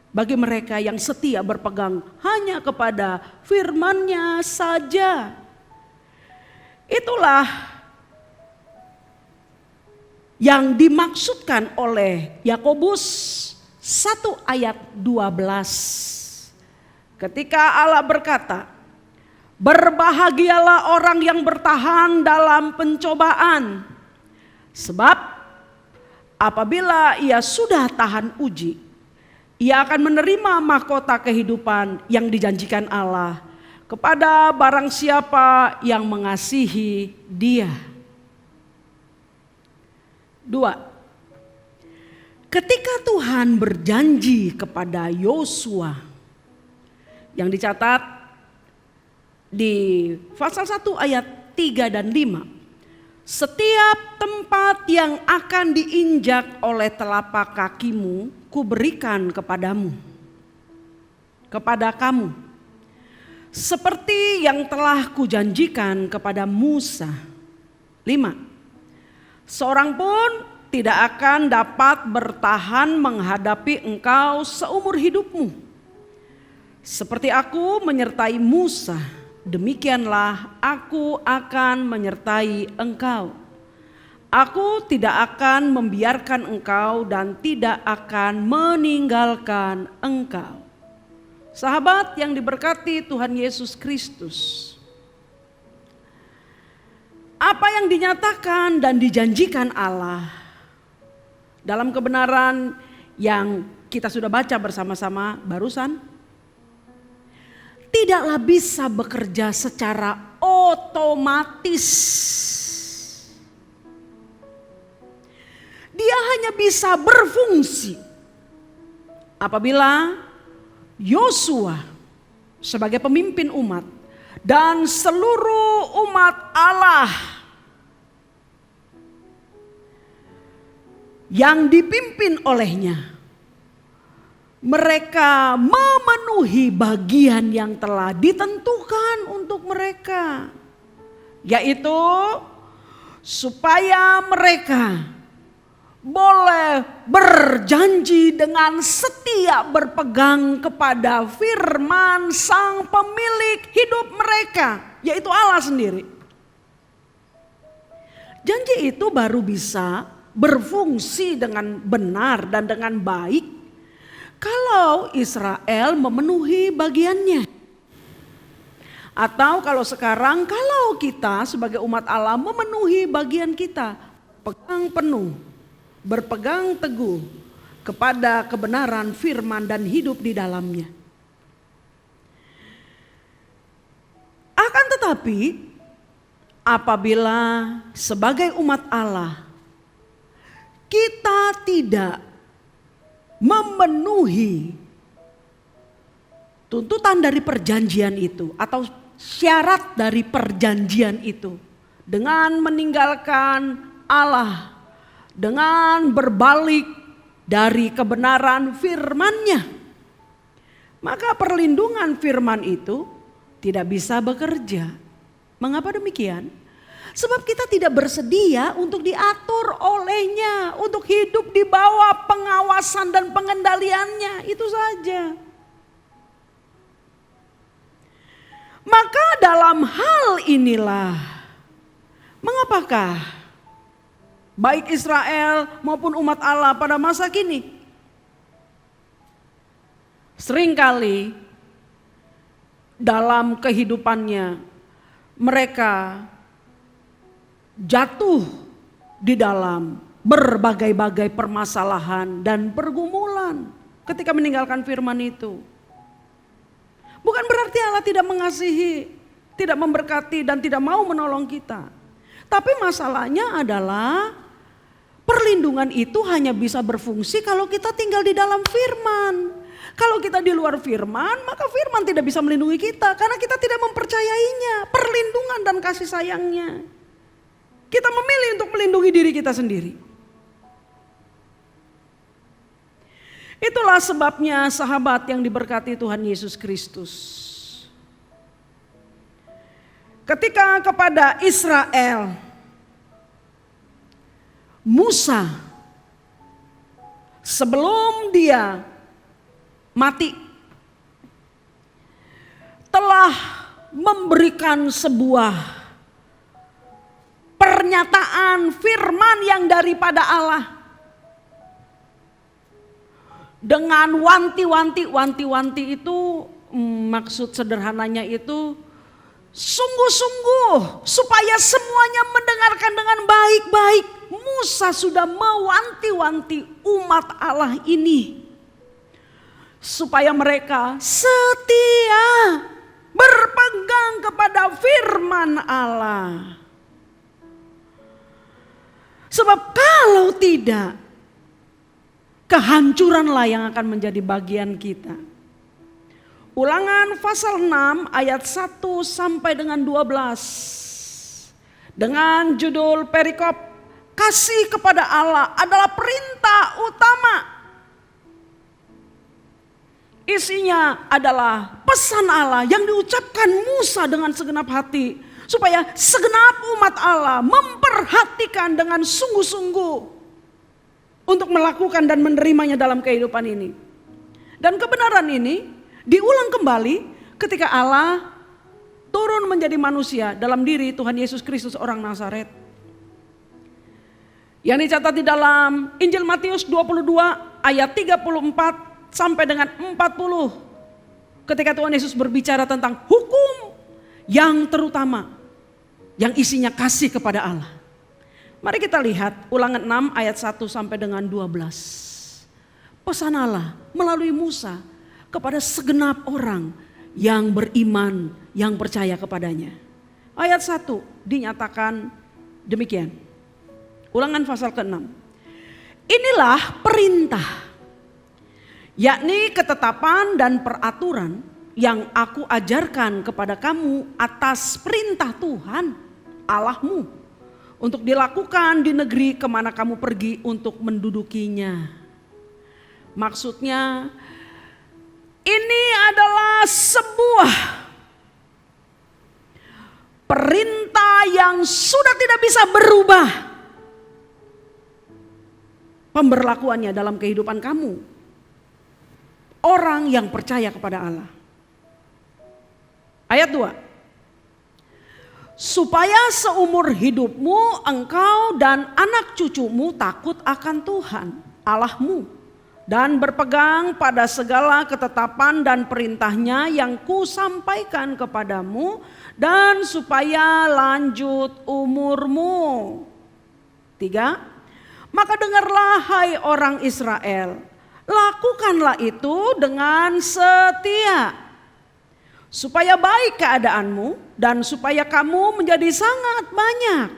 bagi mereka yang setia berpegang hanya kepada firman-Nya saja. Itulah yang dimaksudkan oleh Yakobus 1 ayat 12. Ketika Allah berkata, berbahagialah orang yang bertahan dalam pencobaan, sebab apabila ia sudah tahan uji, ia akan menerima mahkota kehidupan yang dijanjikan Allah kepada barang siapa yang mengasihi Dia. 2. Ketika Tuhan berjanji kepada Yosua, yang dicatat di pasal 1 ayat 3 dan 5. Setiap tempat yang akan diinjak oleh telapak kakimu, kuberikan kepadamu, kepada kamu, seperti yang telah kujanjikan kepada Musa. 5. Seorang pun tidak akan dapat bertahan menghadapi engkau seumur hidupmu. Seperti aku menyertai Musa, demikianlah aku akan menyertai engkau. Aku tidak akan membiarkan engkau dan tidak akan meninggalkan engkau. Sahabat yang diberkati Tuhan Yesus Kristus, apa yang dinyatakan dan dijanjikan Allah dalam kebenaran yang kita sudah baca bersama-sama barusan, tidaklah bisa bekerja secara otomatis. Dia hanya bisa berfungsi apabila Yosua sebagai pemimpin umat dan seluruh umat Allah yang dipimpin olehnya, mereka memenuhi bagian yang telah ditentukan untuk mereka, yaitu supaya mereka boleh berjanji dengan setia berpegang kepada firman Sang Pemilik hidup mereka, yaitu Allah sendiri. Janji itu baru bisa berfungsi dengan benar dan dengan baik kalau Israel memenuhi bagiannya. Atau kalau sekarang, kalau kita sebagai umat Allah memenuhi bagian kita, pegang penuh, berpegang teguh kepada kebenaran firman dan hidup di dalamnya. Akan tetapi apabila sebagai umat Allah kita tidak memenuhi tuntutan dari perjanjian itu atau syarat dari perjanjian itu dengan meninggalkan Allah, dengan berbalik dari kebenaran firman-Nya, maka perlindungan firman itu tidak bisa bekerja. Mengapa demikian? Sebab kita tidak bersedia untuk diatur olehnya, untuk hidup di bawah pengawasan dan pengendaliannya, itu saja. Maka dalam hal inilah, mengapakah baik Israel maupun umat Allah pada masa kini seringkali dalam kehidupannya mereka jatuh di dalam berbagai-bagai permasalahan dan pergumulan ketika meninggalkan firman itu. Bukan berarti Allah tidak mengasihi, tidak memberkati dan tidak mau menolong kita. Tapi masalahnya adalah perlindungan itu hanya bisa berfungsi kalau kita tinggal di dalam firman. Kalau kita di luar firman, maka firman tidak bisa melindungi kita karena kita tidak mempercayainya, perlindungan dan kasih sayangnya. Kita memilih untuk melindungi diri kita sendiri. Itulah sebabnya sahabat yang diberkati Tuhan Yesus Kristus. ketika kepada Israel, Musa sebelum dia mati telah memberikan sebuah pernyataan firman yang daripada Allah dengan wanti-wanti itu maksud sederhananya itu sungguh-sungguh supaya semuanya mendengarkan dengan baik-baik. Musa sudah mewanti-wanti umat Allah ini supaya mereka setia berpegang kepada firman Allah. Sebab kalau tidak, kehancuranlah yang akan menjadi bagian kita. Ulangan pasal 6 ayat 1 sampai dengan 12. Dengan judul perikop, kasih kepada Allah adalah perintah utama. Isinya adalah pesan Allah yang diucapkan Musa dengan segenap hati, supaya segenap umat Allah memperhatikan dengan sungguh-sungguh untuk melakukan dan menerimanya dalam kehidupan ini. Dan kebenaran ini diulang kembali ketika Allah turun menjadi manusia dalam diri Tuhan Yesus Kristus orang Nazaret. Yang dicatat di dalam Injil Matius 22 ayat 34 sampai dengan 40. Ketika Tuhan Yesus berbicara tentang hukum yang terutama, yang isinya kasih kepada Allah. Mari kita lihat Ulangan 6 ayat 1 sampai dengan 12. Pesan Allah melalui Musa kepada segenap orang yang beriman, yang percaya kepadanya. Ayat 1 dinyatakan demikian. Ulangan pasal ke-6. Inilah perintah, yakni ketetapan dan peraturan yang aku ajarkan kepada kamu atas perintah Tuhan Allahmu, untuk dilakukan di negeri kemana kamu pergi untuk mendudukinya. Maksudnya ini adalah sebuah perintah yang sudah tidak bisa berubah pemberlakuannya dalam kehidupan kamu, orang yang percaya kepada Allah. Ayat 2. Supaya seumur hidupmu engkau dan anak cucumu takut akan Tuhan Allahmu, dan berpegang pada segala ketetapan dan perintahnya yang kusampaikan kepadamu, dan supaya lanjut umurmu. 3. Maka dengarlah hai orang Israel, lakukanlah itu dengan setia, supaya baik keadaanmu dan supaya kamu menjadi sangat banyak,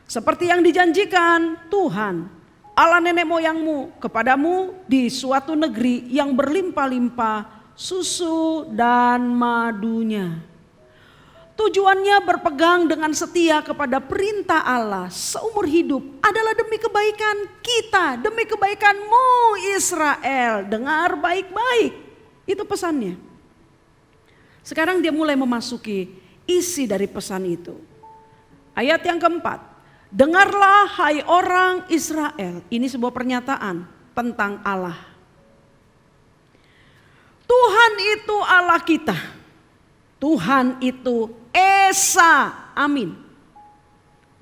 seperti yang dijanjikan Tuhan Allah nenek moyangmu kepadamu di suatu negeri yang berlimpah-limpah susu dan madunya. Tujuannya berpegang dengan setia kepada perintah Allah seumur hidup adalah demi kebaikan kita, demi kebaikanmu Israel. Dengar baik-baik, itu pesannya. Sekarang dia mulai memasuki isi dari pesan itu. Ayat yang keempat, dengarlah hai orang Israel. Ini sebuah pernyataan tentang Allah. Tuhan itu Allah kita. Tuhan itu Esa, amin.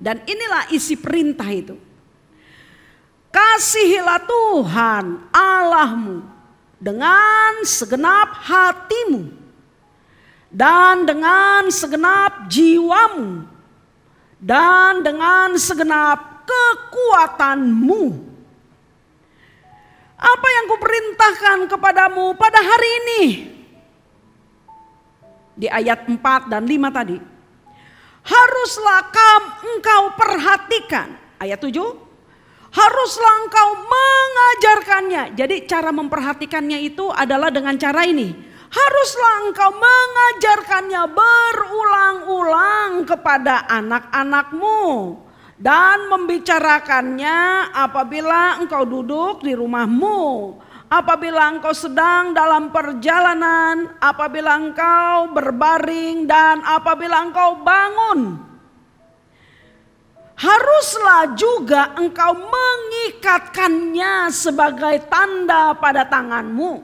Dan inilah isi perintah itu. Kasihilah Tuhan Allahmu dengan segenap hatimu dan dengan segenap jiwamu dan dengan segenap kekuatanmu. Apa yang kuperintahkan kepadamu pada hari ini? Di ayat 4 dan 5 tadi. Haruslah engkau perhatikan. Ayat 7. Haruslah engkau mengajarkannya. Jadi cara memperhatikannya itu adalah dengan cara ini. Haruslah engkau mengajarkannya berulang-ulang kepada anak-anakmu. Dan membicarakannya apabila engkau duduk di rumahmu, apabila engkau sedang dalam perjalanan, apabila engkau berbaring, dan apabila engkau bangun. Haruslah juga engkau mengikatkannya sebagai tanda pada tanganmu,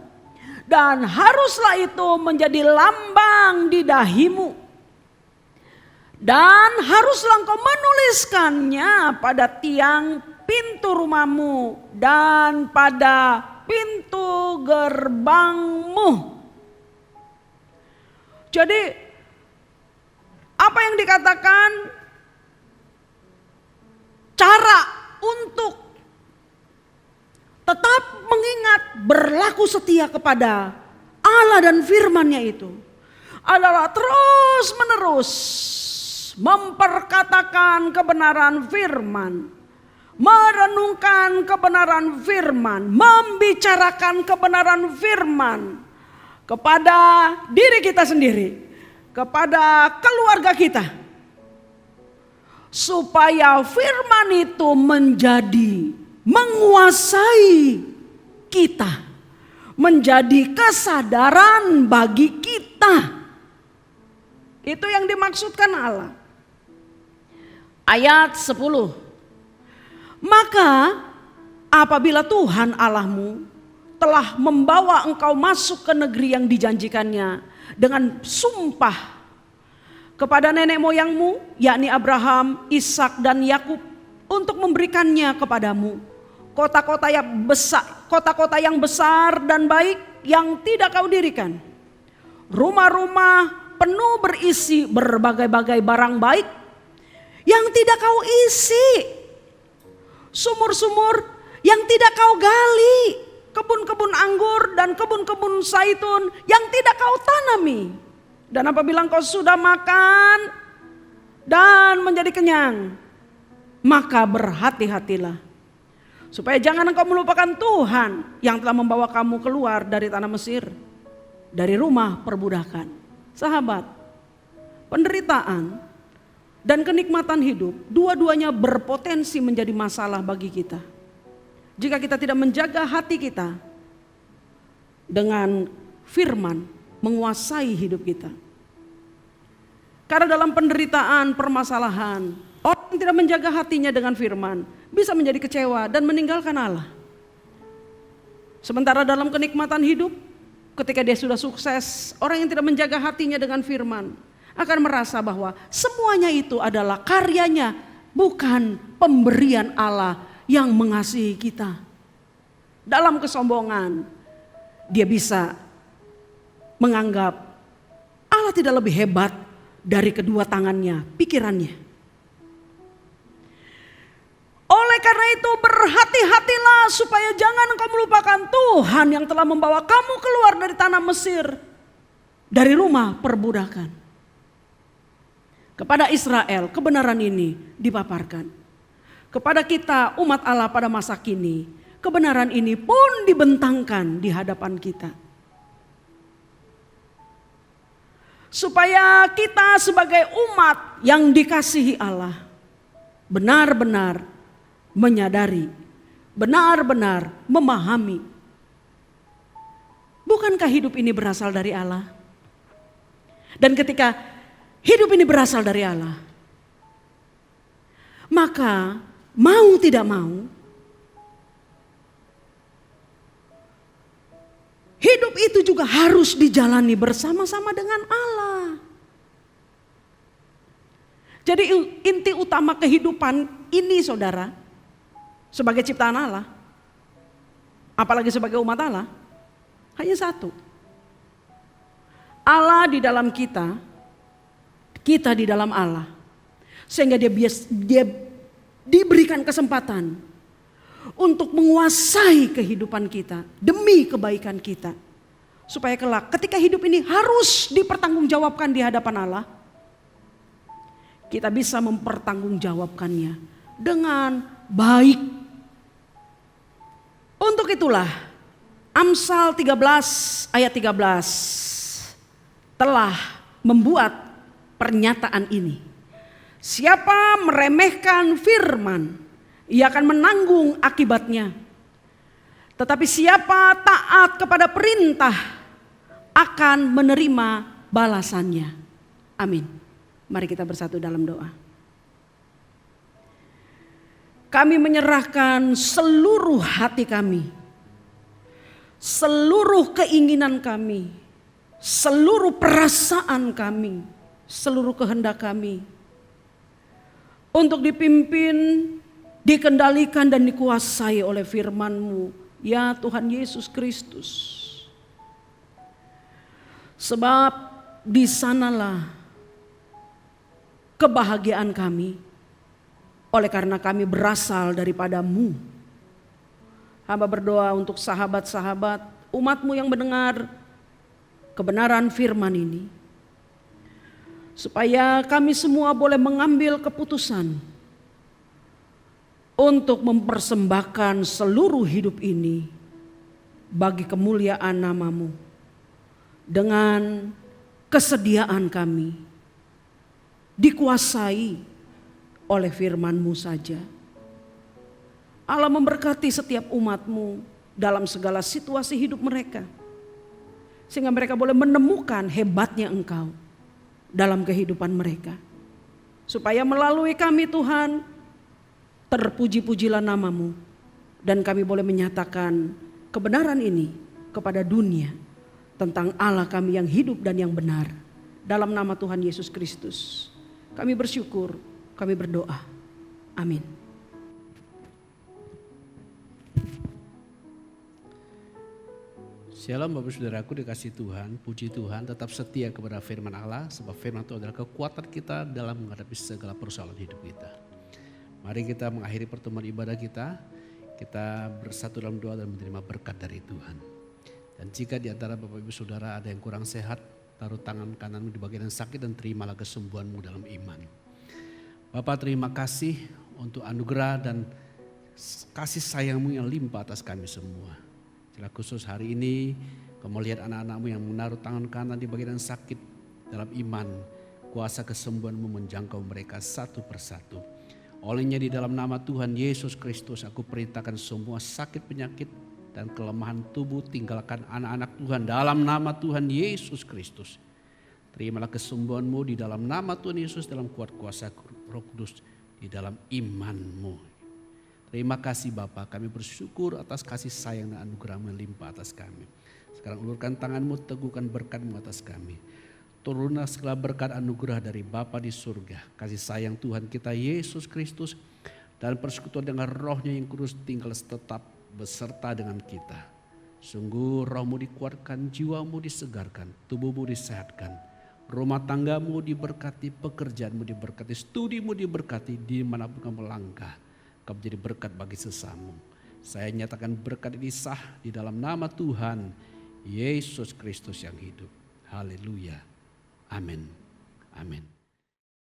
dan haruslah itu menjadi lambang di dahimu. Dan haruslah engkau menuliskannya pada tiang pintu rumahmu dan pada pintu gerbangmu. Jadi apa yang dikatakan cara untuk tetap mengingat berlaku setia kepada Allah dan firman-Nya itu adalah terus menerus memperkatakan kebenaran firman, merenungkan kebenaran firman, membicarakan kebenaran firman kepada diri kita sendiri, kepada keluarga kita, supaya firman itu menjadi menguasai kita, menjadi kesadaran bagi kita. Itu yang dimaksudkan Allah. Ayat 10. Maka apabila Tuhan Allahmu telah membawa engkau masuk ke negeri yang dijanjikannya dengan sumpah kepada nenek moyangmu, yakni Abraham, Ishak dan Yakub, untuk memberikannya kepadamu kota-kota yang besar dan baik yang tidak kau dirikan, rumah-rumah penuh berisi berbagai-bagai barang baik yang tidak kau isi, sumur-sumur yang tidak kau gali, kebun-kebun anggur dan kebun-kebun zaitun yang tidak kau tanami. Dan apabila engkau sudah makan dan menjadi kenyang, maka berhati-hatilah supaya jangan engkau melupakan Tuhan yang telah membawa kamu keluar dari tanah Mesir, dari rumah perbudakan. Sahabat, penderitaan dan kenikmatan hidup dua-duanya berpotensi menjadi masalah bagi kita jika kita tidak menjaga hati kita dengan firman menguasai hidup kita. Karena dalam penderitaan, permasalahan, orang yang tidak menjaga hatinya dengan firman bisa menjadi kecewa dan meninggalkan Allah. Sementara dalam kenikmatan hidup, ketika dia sudah sukses, orang yang tidak menjaga hatinya dengan firman akan merasa bahwa semuanya itu adalah karyanya, bukan pemberian Allah yang mengasihi kita. Dalam kesombongan, dia bisa menganggap Allah tidak lebih hebat dari kedua tangannya, pikirannya. Oleh karena itu berhati-hatilah supaya jangan engkau melupakan Tuhan yang telah membawa kamu keluar dari tanah Mesir, dari rumah perbudakan. Kepada Israel kebenaran ini dipaparkan. Kepada kita umat Allah pada masa kini, kebenaran ini pun dibentangkan di hadapan kita. Supaya kita sebagai umat yang dikasihi Allah benar-benar menyadari, benar-benar memahami. Bukankah hidup ini berasal dari Allah? Dan ketika hidup ini berasal dari Allah, maka mau tidak mau, hidup itu juga harus dijalani bersama-sama dengan Allah. Jadi inti utama kehidupan ini saudara, sebagai ciptaan Allah, apalagi sebagai umat Allah, hanya satu. Allah di dalam kita, kita di dalam Allah. Sehingga dia diberikan kesempatan untuk menguasai kehidupan kita demi kebaikan kita. Supaya kelak ketika hidup ini harus dipertanggungjawabkan di hadapan Allah, kita bisa mempertanggungjawabkannya dengan baik. Untuk itulah Amsal 13 ayat 13 telah membuat pernyataan ini. Siapa meremehkan firman, ia akan menanggung akibatnya. Tetapi siapa taat kepada perintah akan menerima balasannya. Amin. Mari kita bersatu dalam doa. Kami menyerahkan seluruh hati kami, seluruh keinginan kami, seluruh perasaan kami, seluruh kehendak kami untuk dipimpin, dikendalikan dan dikuasai oleh firman-Mu, ya Tuhan Yesus Kristus. Sebab di sanalah kebahagiaan kami, oleh karena kami berasal daripada-Mu. Hamba berdoa untuk sahabat-sahabat umat-Mu yang mendengar kebenaran firman ini, supaya kami semua boleh mengambil keputusan untuk mempersembahkan seluruh hidup ini bagi kemuliaan nama-Mu, dengan kesediaan kami dikuasai oleh firman-Mu saja. Allah memberkati setiap umat-Mu dalam segala situasi hidup mereka, sehingga mereka boleh menemukan hebatnya Engkau dalam kehidupan mereka. Supaya melalui kami Tuhan, terpuji-pujilah nama-Mu, dan kami boleh menyatakan kebenaran ini kepada dunia tentang Allah kami yang hidup dan yang benar. Dalam nama Tuhan Yesus Kristus kami bersyukur, kami berdoa. Amin. Shalom Bapak Saudaraku dikasih Tuhan, puji Tuhan, tetap setia kepada firman Allah, sebab firman itu adalah kekuatan kita dalam menghadapi segala persoalan hidup kita. Mari kita mengakhiri pertemuan ibadah kita bersatu dalam doa dan menerima berkat dari Tuhan. Dan jika di antara Bapak Ibu Saudara ada yang kurang sehat, taruh tangan kananmu di bagian yang sakit dan terimalah kesembuhanmu dalam iman. Bapak, terima kasih untuk anugerah dan kasih sayang-Mu yang limpah atas kami semua. Khusus hari ini Kamu lihat anak-anak-Mu yang menaruh tangan kanan di bagian sakit, dalam iman kuasa kesembuhan-Mu menjangkau mereka satu persatu. Olehnya di dalam nama Tuhan Yesus Kristus aku perintahkan semua sakit penyakit dan kelemahan tubuh tinggalkan anak-anak Tuhan dalam nama Tuhan Yesus Kristus. Terimalah kesembuhan-Mu di dalam nama Tuhan Yesus dalam kuat kuasa Roh Kudus di dalam iman-Mu. Terima kasih Bapa, kami bersyukur atas kasih sayang dan anugerah-Mu yang limpah atas kami. Sekarang ulurkan tangan-Mu, teguhkan berkat-Mu atas kami. Turunlah segala berkat anugerah dari Bapa di surga, kasih sayang Tuhan kita Yesus Kristus, dan persekutuan dengan Roh-Nya yang kudus tinggal tetap beserta dengan kita. Sungguh Roh-Mu dikuatkan, jiwa-Mu disegarkan, tubuh-Mu disehatkan, rumah tangga-Mu diberkati, pekerjaan-Mu diberkati, studi-Mu diberkati, dimanapun kamu langkah. Kau menjadi berkat bagi sesama. Saya nyatakan berkat ini sah di dalam nama Tuhan Yesus Kristus yang hidup. Haleluya. Amin. Amin.